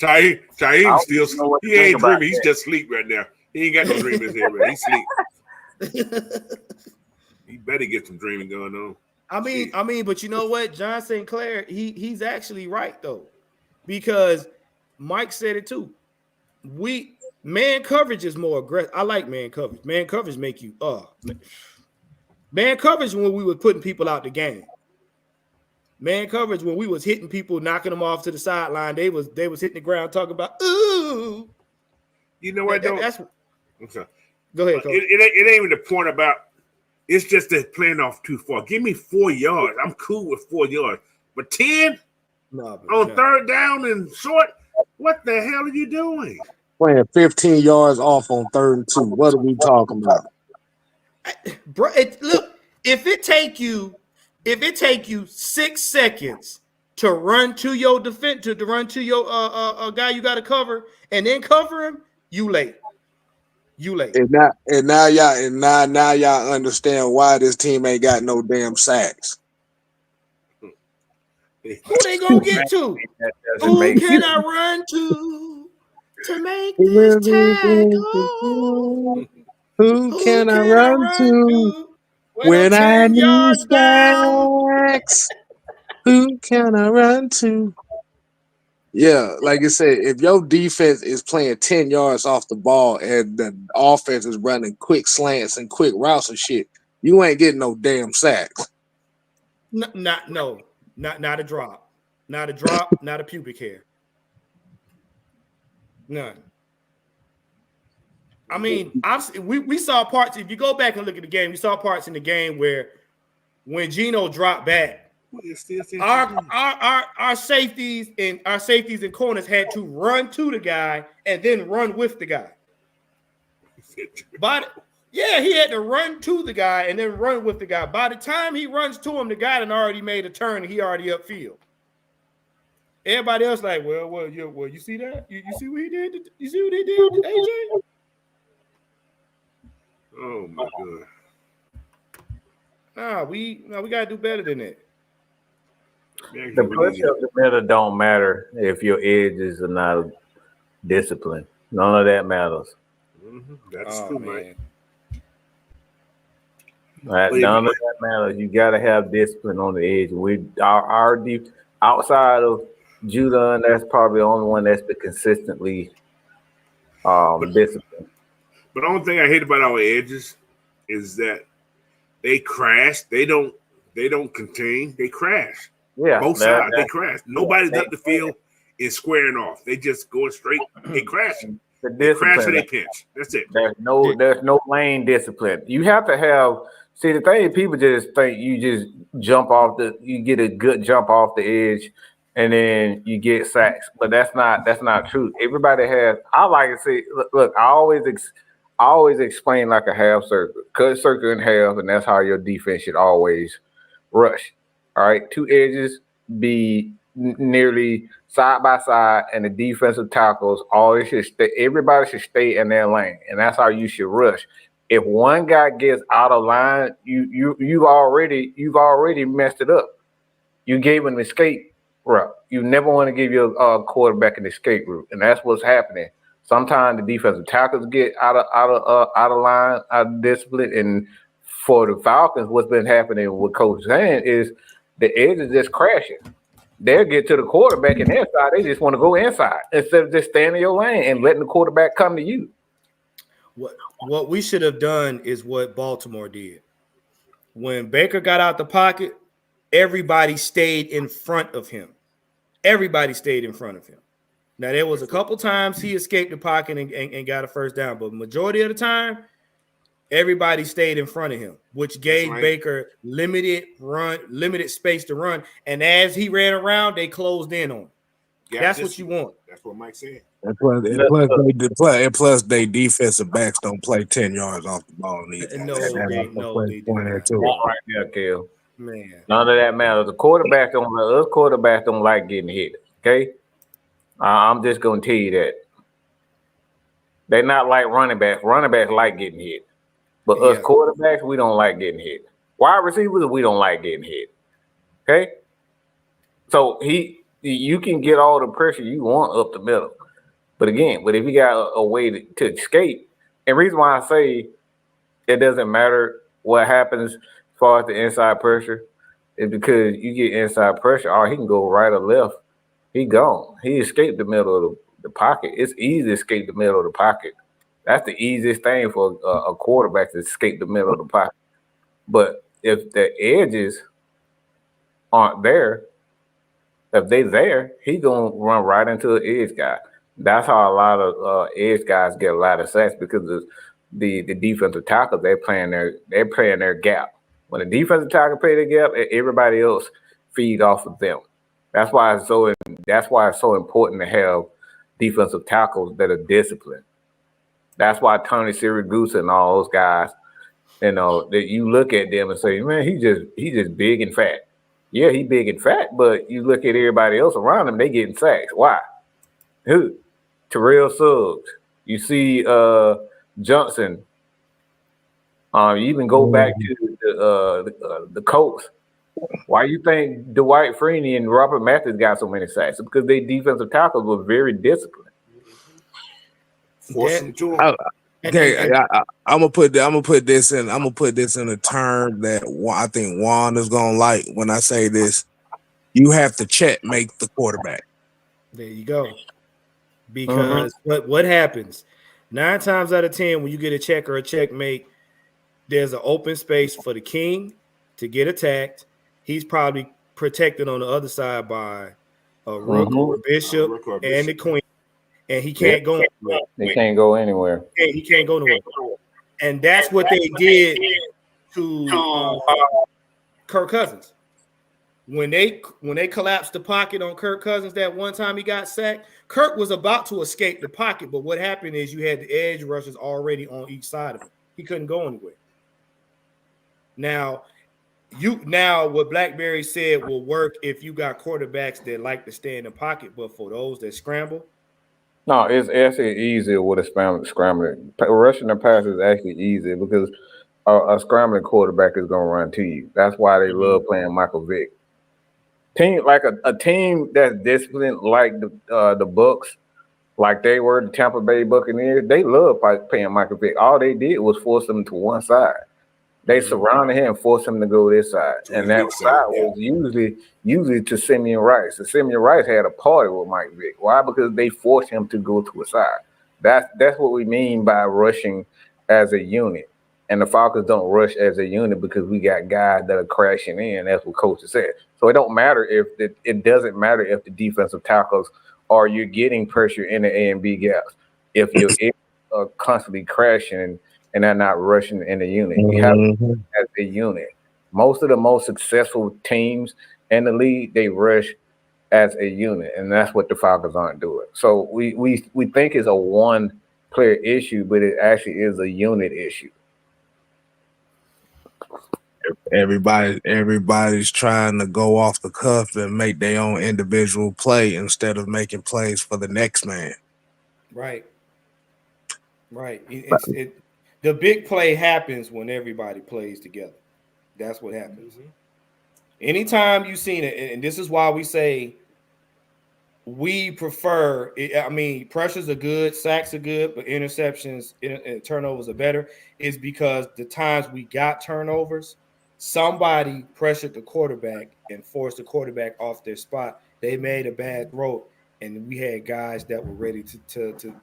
Taheem still. He ain't dreaming. He's just asleep right now. He ain't got no dream in his head. Right? He's asleep. He better get some dreaming going on. I mean, but you know what, John Sinclair, he's actually right though, because Mike said it too. Man coverage is more aggressive. I like man coverage. Man coverage make you man coverage when we were putting people out the game. Man coverage when we was hitting people, knocking them off to the sideline. They was hitting the ground talking about ooh. You know what? I'm sorry. Go ahead, Coach. It ain't even the point about. It's just that playing off too far. Give me 4 yards. I'm cool with 4 yards. But 10 on third down and short. What the hell are you doing? Playing 15 yards off on 3rd and 2. What are we talking about? Bro, look, if it take you 6 seconds to run to your defense, to run to your guy you got to cover, and then cover him, you late. And now y'all understand why this team ain't got no damn sacks. Who they gonna get to? Who can I run to make this tackle? Who can I run to when I need sacks? Who can I run to? Yeah, like I said, if your defense is playing 10 yards off the ball and the offense is running quick slants and quick routes and shit, you ain't getting no damn sacks. Not a drop. Not a drop, not a pubic hair. None. I mean, we saw parts. If you go back and look at the game, we saw parts in the game where when Geno dropped back, our safeties and corners had to run to the guy and then run with the guy. But yeah, he had to run to the guy and then run with the guy. By the time he runs to him, the guy had already made a turn and he already upfield. Everybody else like, well, you see that? You see what he did? You see what he did, AJ? Oh my God! We gotta do better than that. The push of the middle don't matter if your edges are not disciplined. None of that matters. Mm-hmm. That's true, man. Right, none of that matters. You gotta have discipline on the edge. Our deep outside of Judah, and that's probably the only one that's been consistently discipline. But the only thing I hate about our edges is that they crash. They don't contain. They crash. Yeah, Both sides. They crash. Nobody's up the field and squaring off. They just going straight. They crash. They crash or they pinch. That's it. There's no lane discipline. You have to have. See, the thing people just think you just you get a good jump off the edge, and then you get sacks. But that's not true. Everybody has. I like to see. Look, I always explain like a half circle. Cut circle in half, and that's how your defense should always rush. All right, two edges be nearly side by side, and the defensive tackles always should stay. Everybody should stay in their lane, and that's how you should rush. If one guy gets out of line, you've already messed it up. You gave him an escape route. You never want to give your quarterback an escape route, and that's what's happening. Sometimes the defensive tackles get out of line, out of discipline, and for the Falcons, what's been happening with Coach saying is the edge is just crashing. They'll get to the quarterback and their side. They just want to go inside instead of just staying in your lane and letting the quarterback come to you. What we should have done is what Baltimore did. When Baker got out the pocket, everybody stayed in front of him. Everybody stayed in front of him. Now, there was a couple times he escaped the pocket and got a first down, but majority of the time, everybody stayed in front of him, which gave Baker limited space to run. And as he ran around, they closed in on him. That's what you want. That's what Mike said. And plus, they defensive backs don't play 10 yards off the ball. They do not. Right there, Kel. Man, None of that matters. The us quarterbacks don't like getting hit. Okay, I'm just gonna tell you that. They're not like running backs. Running backs like getting hit, but us quarterbacks, we don't like getting hit. Wide receivers, we don't like getting hit. Okay, so you can get all the pressure you want up the middle. But if you got a way to escape, and reason why I say it doesn't matter what happens as far as the inside pressure is because you get inside pressure, he can go right or left. He gone. He escaped the middle of the pocket. It's easy to escape the middle of the pocket. That's the easiest thing for a quarterback to escape the middle of the pocket. But if the edges aren't there, if they're there, he's going to run right into an edge guy. That's how a lot of edge guys get a lot of sacks because of the defensive tackles. They're playing their gap. When the defensive tackle play their gap, everybody else feed off of them. That's why it's so important to have defensive tackles that are disciplined. That's why Tony Siragusa and all those guys, that you look at them and say, man, he just big and fat. Yeah, he big and fat, but you look at everybody else around him, they getting sacks. Why? Who? Terrell Suggs. You see Johnson. You even go back to the Colts. Why you think Dwight Freeney and Robert Mathis got so many sacks? Because their defensive tackles were very disciplined. Okay, I'm gonna put this in a term that I think Juan is gonna like when I say this. You have to checkmate the quarterback. There you go. Because what happens 9 times out of 10 when you get a check or a checkmate, there's an open space for the king to get attacked. He's probably protected on the other side by a rook or a bishop and the queen, and he can't go anywhere. He can't go anywhere. He can't go nowhere. And that's what they did to Kirk Cousins. When they collapsed the pocket on Kirk Cousins that one time he got sacked, Kirk was about to escape the pocket, but what happened is you had the edge rushers already on each side of him. He couldn't go anywhere. Now what Blackberry said will work if you got quarterbacks that like to stay in the pocket, but for those that scramble. No, it's actually easier with a scrambling. Rushing the pass is actually easier because a scrambling quarterback is going to run to you. That's why they love playing Michael Vick. A team that's disciplined like the Bucks, like they were the Tampa Bay Buccaneers, they love playing Michael Vick. All they did was force them to one side. They surrounded him and forced him to go this side. And that side was usually to Simeon Rice. So Simeon Rice had a party with Mike Vick. Why? Because they forced him to go to a side. That's what we mean by rushing as a unit. And the Falcons don't rush as a unit because we got guys that are crashing in. That's what coach said. So it doesn't matter if the defensive tackles or you're getting pressure in the A and B gaps. If you're constantly crashing and they're not rushing in the unit, you have to as a unit. Most of the most successful teams in the league, they rush as a unit, and that's what the Falcons aren't doing. So we think it's a one player issue, but it actually is a unit issue. Everybody's trying to go off the cuff and make their own individual play instead of making plays for the next man. Right. The big play happens when everybody plays together. That's what happens. Anytime you've seen it, and this is why we say we prefer it. I mean, pressures are good, sacks are good, but interceptions and turnovers are better. Is because the times we got turnovers, somebody pressured the quarterback and forced the quarterback off their spot. They made a bad throw, and we had guys that were ready to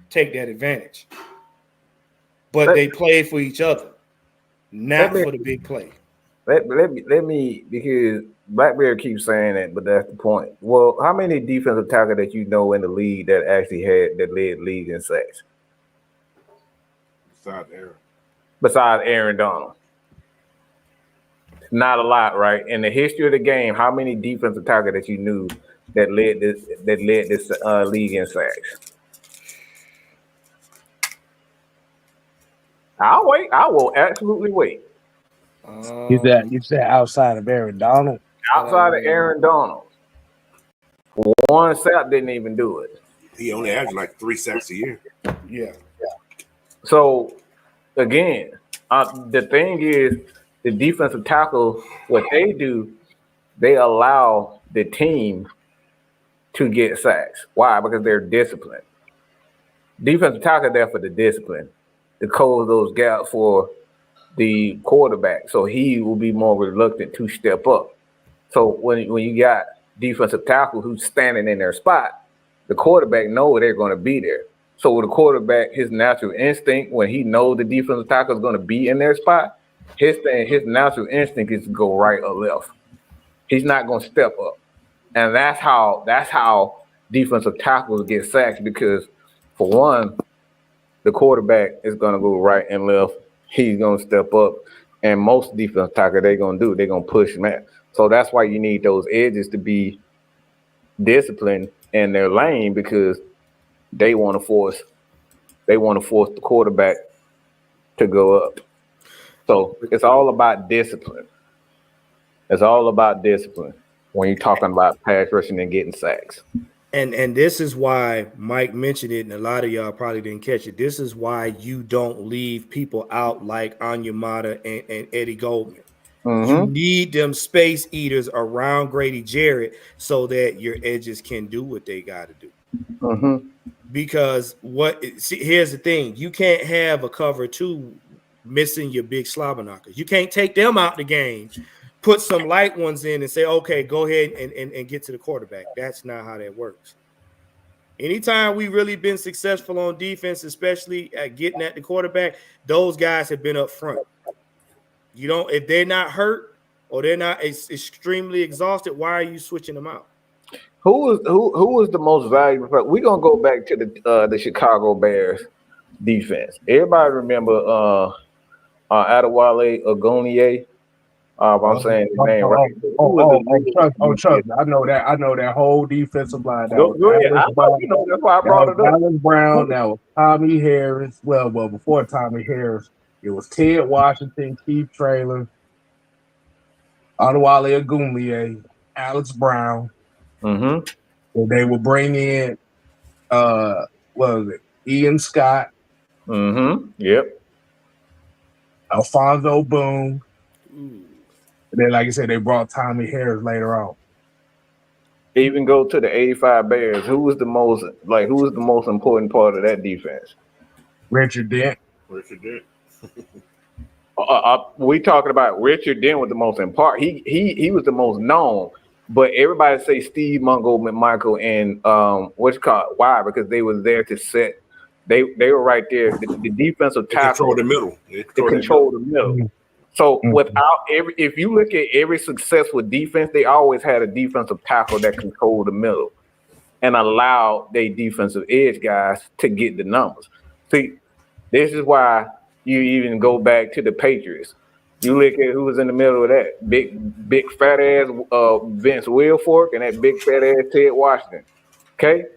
take that advantage. But they played for each other, not for the big play. Let me because Blackberry keeps saying that, but that's the point. Well, how many defensive tackles that you know in the league that actually led league in sacks? Besides Aaron Donald. Not a lot, right? In the history of the game, how many defensive tackles that you knew that led this league in sacks? I'll wait. I will absolutely wait. You said outside of Aaron Donald? Outside of Aaron Donald. One sack didn't even do it. He only averaged like 3 sacks a year. Yeah. So, again, the thing is, the defensive tackle, what they do, they allow the team to get sacks. Why? Because they're disciplined. Defensive tackle are there for the discipline, to close those gaps for the quarterback, so he will be more reluctant to step up. So when you got defensive tackle who's standing in their spot, the quarterback knows they're going to be there. So with the quarterback, his natural instinct, when he knows the defensive tackle is going to be in their spot, his natural instinct is to go right or left. He's not going to step up, and that's how defensive tackles get sacked, because for one, the quarterback is going to go right and left. He's going to step up, and most defensive tackles they're going to push him at. So that's why you need those edges to be disciplined in their lane, because they want to force the quarterback to go up. So it's all about discipline. It's all about discipline when you're talking about pass rushing and getting sacks. And this is why Mike mentioned it, and a lot of y'all probably didn't catch it. This is why you don't leave people out like Onyemata and Eddie Goldman. You need them space eaters around Grady Jarrett so that your edges can do what they got to do. Because here's the thing: you can't have a cover two missing your big slobber knockers. You can't take them out the game, put some light ones in, and say, okay, go ahead and get to the quarterback. That's not how that works. Anytime we really been successful on defense, especially at getting at the quarterback, those guys have been up front. You don't, if they're not hurt or they're not extremely exhausted, why are you switching them out? Who was the most valuable? We're gonna go back to the Chicago Bears defense. Everybody remember Adewale Ogunleye? I'm saying his name right. Trust me. I know that whole defensive line. That's why I brought it up. Dallas Brown, that was Tommy Harris. Well, before Tommy Harris, it was Ted Washington, Keith Traylor, Adewale Ogunleye, Alex Brown. And they would bring in what was it? Ian Scott. Yep. Alfonso Boone. And then, like I said, they brought Tommy Harris later on. Even go to the 85 Bears. Who was the most important part of that defense? Richard Dent. We talking about Richard Dent was the most important. He was the most known, But everybody say Steve Mungo, McMichael, and what's it called? Why? Because they was there to set. They were right there. The defensive They tackle control the middle. They control the middle. So without if you look at every successful defense, they always had a defensive tackle that controlled the middle and allowed their defensive edge guys to get the numbers. See, this is why you even go back to the Patriots. You look at who was in the middle of that big fat ass Vince Wilfork and that big fat ass Ted Washington. Okay,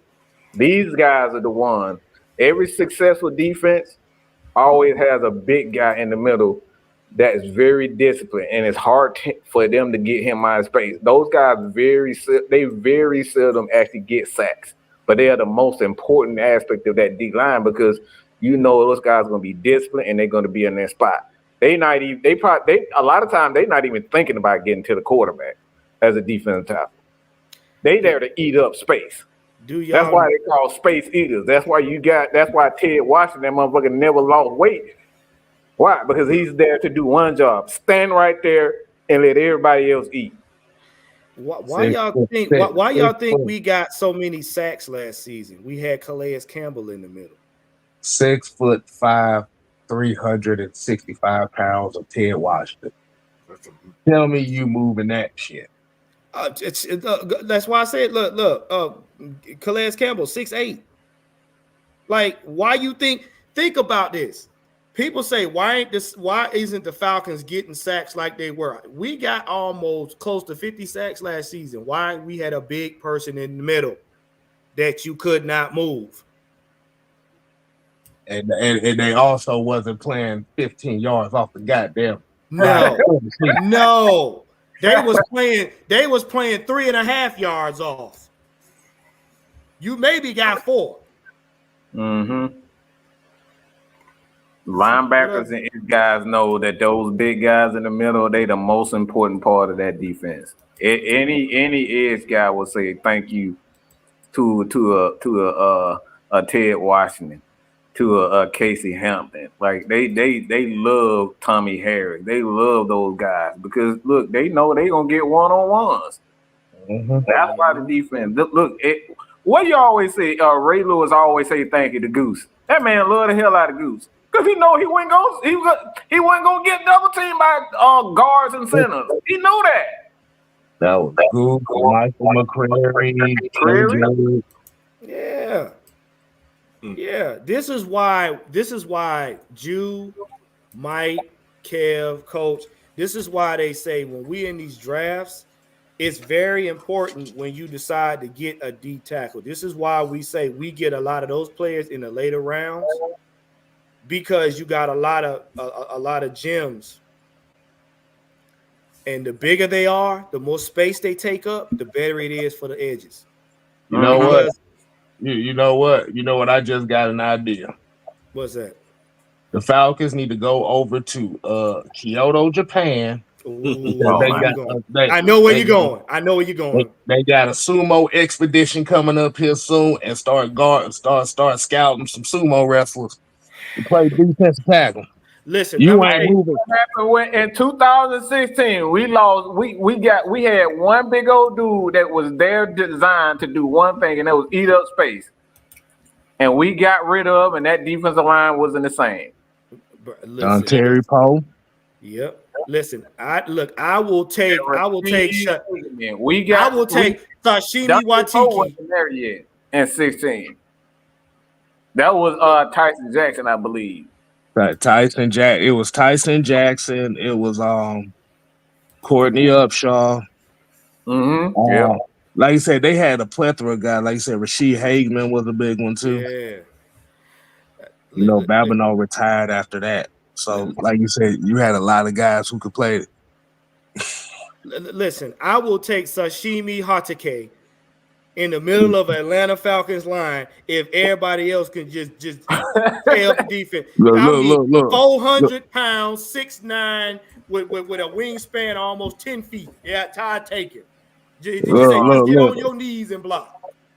these guys are the ones. Every successful defense always has a big guy in the middle that is very disciplined, and it's hard for them to get him out of space. Those guys very seldom actually get sacks, but they are the most important aspect of that D line because you know those guys are going to be disciplined and they're going to be in their spot. A lot of times they're not even thinking about getting to the quarterback as a defensive tackle. They there to eat up space. That's why they call space eaters. That's why Ted Washington, that motherfucker, never lost weight. Why? Because he's there to do one job: stand right there and let everybody else eat. Why y'all think we got so many sacks last season? We had Calais Campbell in the middle. 6'5", 365 pounds of Ted Washington. Tell me you moving that shit. That's why I said, look, Calais Campbell, 6'8". Like, why you think about this? People say, why isn't the Falcons getting sacks like they were? We got almost close to 50 sacks last season. Why? We had a big person in the middle that you could not move. And they also wasn't playing 15 yards off the goddamn. No. They was playing 3.5 yards off. You maybe got 4. Mm-hmm. Linebackers and edge guys know that those big guys in the middle, they the most important part of that defense. Any edge guy will say thank you to a Ted Washington, to a Casey Hampton. Like they love Tommy Harris. They love those guys because look, they know they gonna get one-on-ones. Mm-hmm. That's why the defense. Look, what you always say. Ray Lewis always say thank you to Goose. That man love the hell out of Goose because he know he wasn't gonna get double teamed by guards and centers. He know that. That was Goose, Michael McCreary. Yeah. Yeah, this is why Jew, Mike, Kev, Coach, this is why they say when we in these drafts, it's very important when you decide to get a D tackle. This is why we say we get a lot of those players in the later rounds because you got a lot of gems. And the bigger they are, the more space they take up, the better it is for the edges. You know what? You know what? You know what? I just got an idea. What's that? The Falcons need to go over to Kyoto, Japan. I know where you're going. They got a sumo expedition coming up here soon, and start scouting some sumo wrestlers to play defensive tackle. Listen, you ain't moving. What happened in 2016? We lost. We had one big old dude that was there designed to do one thing, and that was eat up space. And we got rid of, and that defensive line wasn't the same. Don Terry Poe. Yep. Listen, I will take Sashimi Watiki. Wasn't there yet in 16. That was Tyson Jackson, I believe. Right, it was Tyson Jackson. It was Courtney Upshaw. Mm-hmm. Yeah. Like you said, they had a plethora of guys. Like you said, Rasheed Hageman was a big one too. Yeah. You know, Babineau retired after that. So, like you said, you had a lot of guys who could play it. Listen, I will take Sashimi Hatake in the middle of Atlanta Falcons line if everybody else can just stay up the defense. Look. 400 pounds, 6'9", with a wingspan almost 10 feet. Yeah, I'd take it. Just get on your knees and block.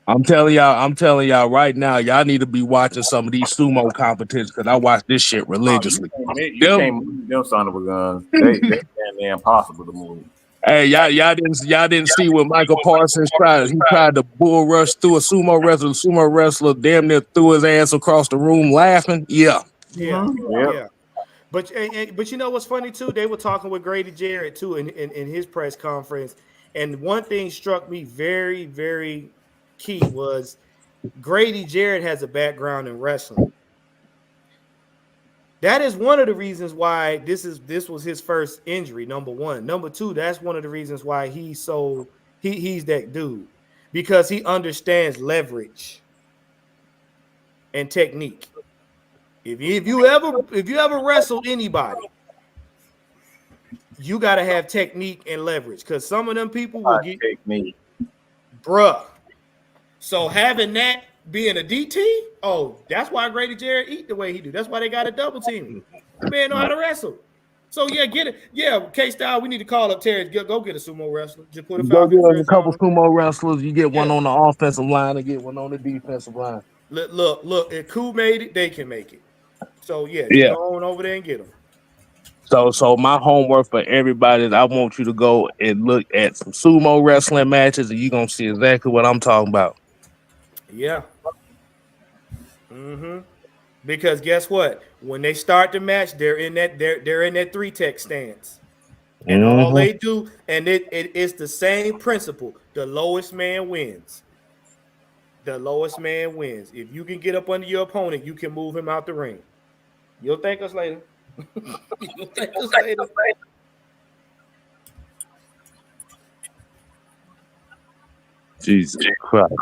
I'm telling y'all right now, y'all need to be watching some of these sumo competitions because I watch this shit religiously. You can't move them son of a gun. They're impossible to move. Hey, y'all didn't see what Michael Parsons tried. He tried to bull rush through a sumo wrestler. The sumo wrestler damn near threw his ass across the room laughing. Yeah. Yeah, Yep. yeah. But you know what's funny too? They were talking with Grady Jarrett too in his press conference, and one thing struck me very very key was Grady Jarrett has a background in wrestling. That is one of the reasons why this was his first injury. Number one, number two. That's one of the reasons why he's that dude because he understands leverage and technique. If you ever wrestled anybody, you got to have technique and leverage because some of them people will get Technique. bruh. So having that being a DT, oh, that's why Grady Jarrett eat the way he do. That's why they got a double team. The man know how to wrestle. So yeah, get it. Yeah, K-Style, we need to call up Terry. Go get a sumo wrestler. Just put a Go Falcon get us a jersey couple on. sumo wrestlers. You get one Yeah. on the offensive line and get one on the defensive line. Look. If Koo made it, they can make it. So yeah, just Yeah. go on over there and get them. So my homework for everybody is I want you to go and look at some sumo wrestling matches, and you're gonna see exactly what I'm talking about. Yeah. Mm-hmm. Because guess what? When they start the match, they're in that 3-tech stance. And all they do, and it's the same principle. The lowest man wins. The lowest man wins. If you can get up under your opponent, you can move him out the ring. You'll thank us later. You'll thank us later. Jesus Christ.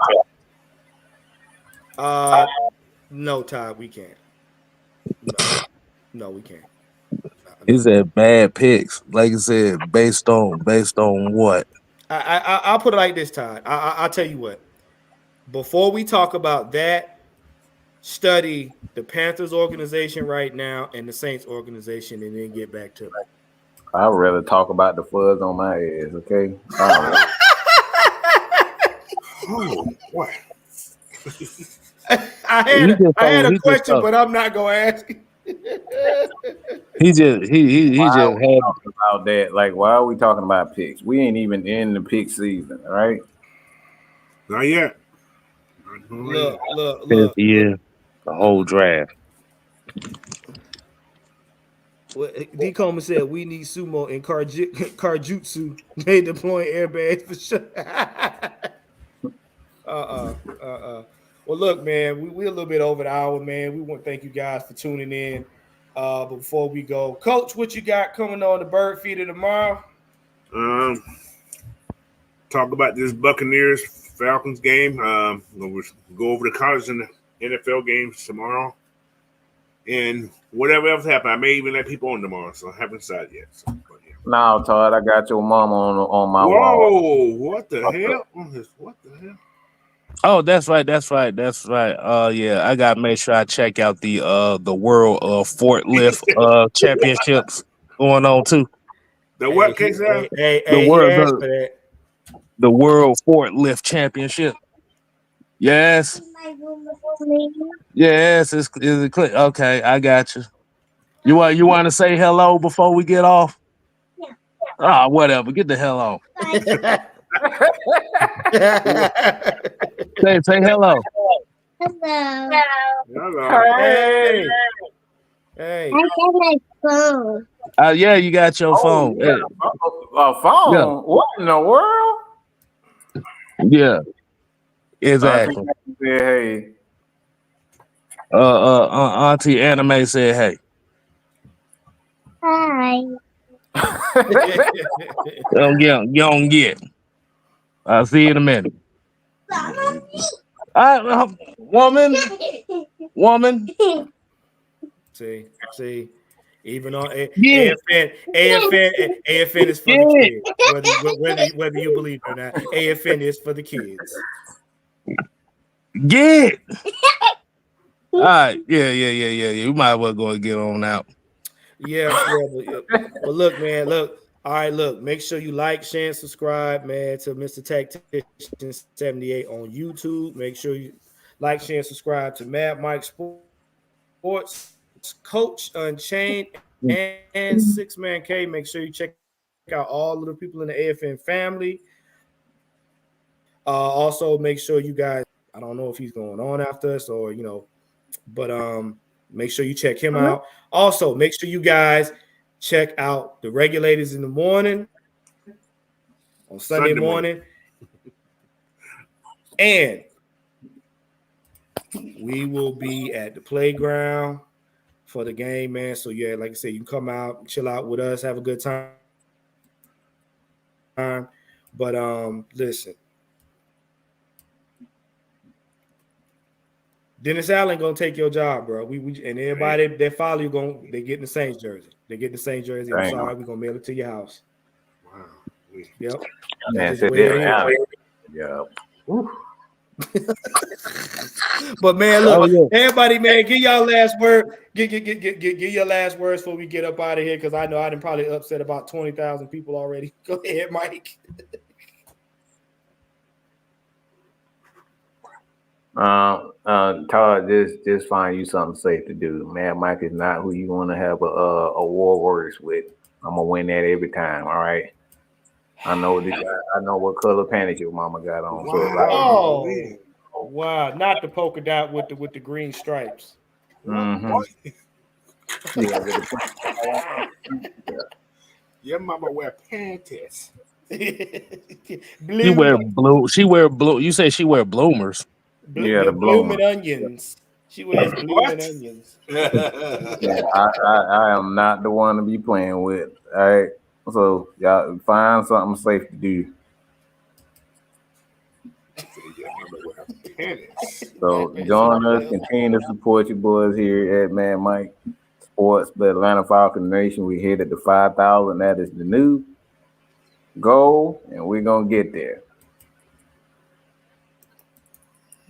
No, Todd, we can't. No, we can't. He said bad picks. Like I said, based on what? I'll put it like this, Todd. I'll tell you what. Before we talk about that, study the Panthers organization right now and the Saints organization, and then get back to it. I'd rather talk about the fuzz on my ass, okay? Oh, boy. I had a question, but I'm not gonna ask. He just had About that. Like, why are we talking about picks? We ain't even in the pick season, right? Not yet. Look. the whole draft. Well, D. Coleman said we need sumo and karjutsu. They deploying airbags for sure. Well, look, man, we're a little bit over the hour, man. We want to thank you guys for tuning in. But before we go, Coach, what you got coming on the Bird Feeder tomorrow? Talk about this Buccaneers Falcons game. We'll go over the college and the NFL games tomorrow. And whatever else happens, I may even let people on tomorrow, so I haven't decided yet. So, but yeah. No, Todd, I got your mom on my wall. wall. What the hell? What the hell? Oh, that's right. Yeah, I gotta make sure I check out the world forklift championships going on too. The what case? The world forklift championship. Yes. Yes, is it clear? Okay, I got you. You want to say hello before we get off? Yeah. Ah, whatever. Get the hell off. say hello. Hello. Hey. I got my phone. Yeah, you got your phone. Hey. A phone? Yeah. What in the world? Yeah. Exactly. Hey. Auntie Anime said, "Hey." Hi. Don't get. I'll see you in a minute. Woman. See. Even on AFN is for the kids. Whether you believe it or not, AFN is for the kids. Get. All right. Yeah. You might as well go and get on out. Yeah. But look, man. All right, look. Make sure you like, share, and subscribe, man, to Mr. Tactician 78 on YouTube. Make sure you like, share, and subscribe to Mad Mike Sports, Coach Unchained, and 6 Man K. Make sure you check out all of the people in the AFN family. Also, make sure you guys, I don't know if he's going on after us or, but make sure you check him out. Also, make sure you guys check out the Regulators in the morning on Sunday morning. And we will be at the playground for the game, man. So, yeah, like I said, you can come out, chill out with us, have a good time. But listen. Dennis Allen gonna take your job, bro. We and everybody that follow you they get in the Saints jersey. They get in the Saints jersey. I'm sorry, we're gonna mail it to your house. Wow. Yep. Man, yeah. But man, look, everybody, man, give y'all last word. Get your last words before we get up out of here, because I know I done probably upset about 20,000 people already. Go ahead, Mike. Todd, just find you something safe to do. Man, Mike is not who you want to have a war words with. I'm gonna win that every time. All right. I know what color pants your mama got on. Wow. Wow, not the polka dot with the green stripes. Mm-hmm. Your mama wear panties. She wear blue. She wear blue. You say she wear bloomers. The blooming onions. She wears blooming onions. Yeah, I am not the one to be playing with. All right. So y'all find something safe to do. So join us, continue to support your boys here at Mad Mike Sports, the Atlanta Falcons Nation. We hit at the 5,000. That is the new goal, and we're gonna get there.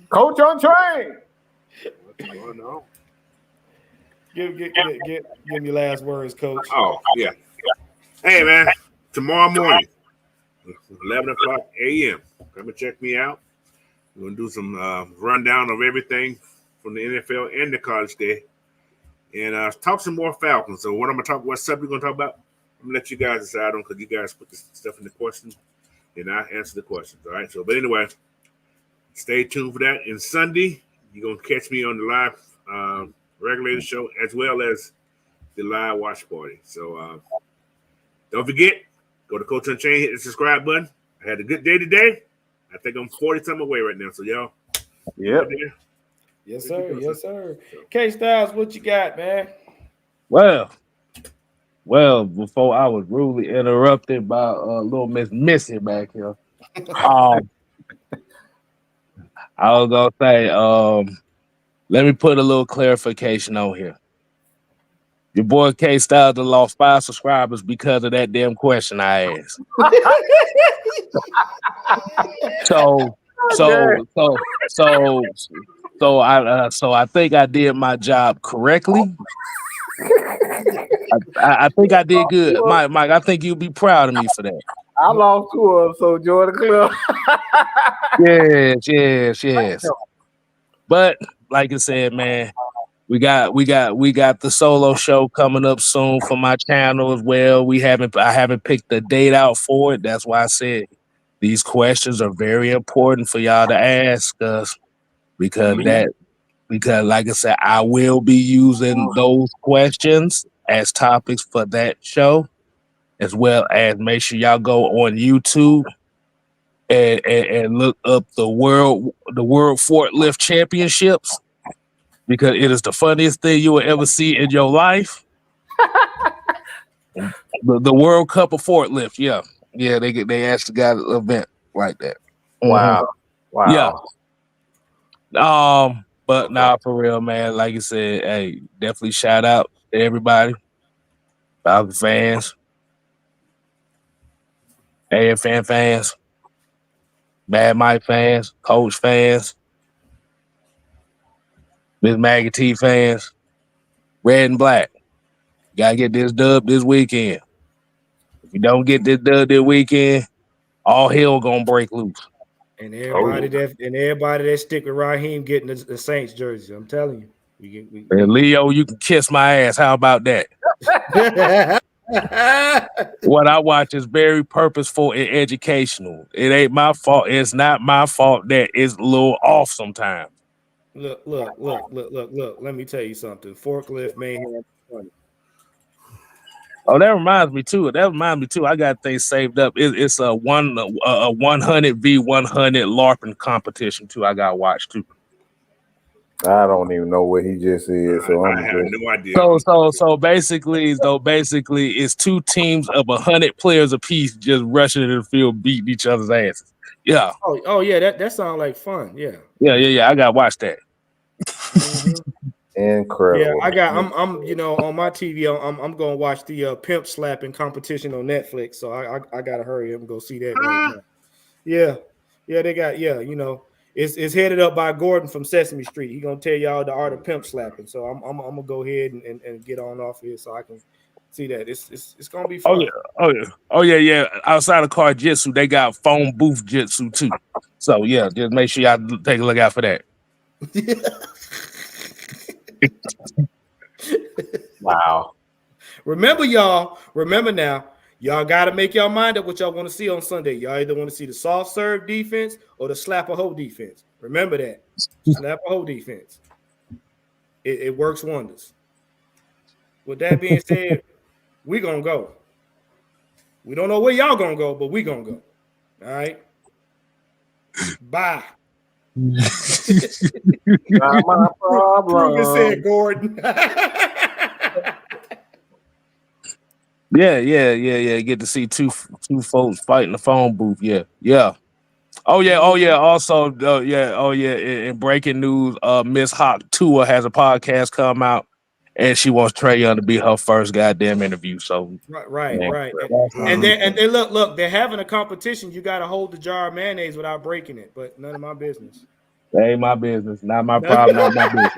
Coach on train. What's going on? Give me last words, Coach. Oh yeah. Hey man, tomorrow morning, 11 o'clock a.m. Come and check me out. We're gonna do some rundown of everything from the NFL and the college day, and talk some more Falcons. So what subject we're gonna talk about? I'm gonna let you guys decide on, because you guys put this stuff in the questions, and I answer the questions. All right. So, but anyway, stay tuned for that. And Sunday, you're gonna catch me on the live Regulator show as well as the live watch party. So don't forget, go to Coach Unchained, hit the subscribe button. I had a good day today. I think I'm 40-some away right now. So y'all, yep. Yes, sir. Yes, sir. K Styles, what you got, man? Well, before I was rudely interrupted by little Miss Missy back here, I was gonna say, let me put a little clarification on here. Your boy K Styles lost 5 subscribers because of that damn question I asked. So I think I did my job correctly. I think I did good. Mike, I think you'll be proud of me for that. I lost 2 of them, so join the club. Yes. But like I said, man, we got the solo show coming up soon for my channel as well. I haven't picked the date out for it. That's why I said these questions are very important for y'all to ask us, because like I said, I will be using those questions as topics for that show, as well as make sure y'all go on YouTube and look up the world forklift championships, because it is the funniest thing you will ever see in your life. the World Cup of forklift, yeah, they actually got an event like that. Wow. Yeah. But nah, for real, man. Like you said, hey, definitely shout out to everybody, Falcon fans, AFN fans, Mad Mike fans, Coach fans, Miss Maggie T fans, red and black. You gotta get this dub this weekend. If you don't get this dub this weekend, all hell gonna break loose. And everybody that stick with Raheem getting the Saints jersey. I'm telling you. And Leo, you can kiss my ass. How about that? What I watch is very purposeful and educational. It ain't my fault. It's not my fault that it's a little off sometimes. Look. Let me tell you something. Forklift Mayhem. Oh, that reminds me too. I got things saved up. It's a 100 v 100 LARPing competition too. I got to watch too. I don't even know what he just said. So I have no idea. So basically, it's two teams of 100 players apiece just rushing in the field, beating each other's asses. Yeah. Oh yeah, that sounds like fun. Yeah. I gotta watch that. Mm-hmm. Incredible. Yeah, I'm on my TV. I'm gonna watch the pimp slapping competition on Netflix. So I gotta hurry up and go see that right now. Yeah, they got it's headed up by Gordon from Sesame Street. He gonna tell y'all the art of pimp slapping. So I'm gonna go ahead and get on off here so I can see that. It's gonna be fun. Oh yeah. Outside of car jitsu, they got phone booth jitsu too. So yeah, just make sure y'all take a look out for that. Wow. Remember now, y'all got to make y'all mind up what y'all want to see on Sunday. Y'all either want to see the soft serve defense or the slap a hoe defense. Remember that. Slap a hoe defense. It works wonders. With that being said, we going to go. We don't know where y'all going to go, but we going to go. All right? Bye. Not my problem. Ruben said Gordon. Yeah. Get to see two folks fighting the phone booth. Yeah. Oh yeah. Also, in breaking news, Miss Hawk Tua has a podcast come out, and she wants Trae Young to be her first goddamn interview. So right. And then look, they're having a competition. You got to hold the jar of mayonnaise without breaking it, but none of my business. That ain't my business. Not my problem. Not my business.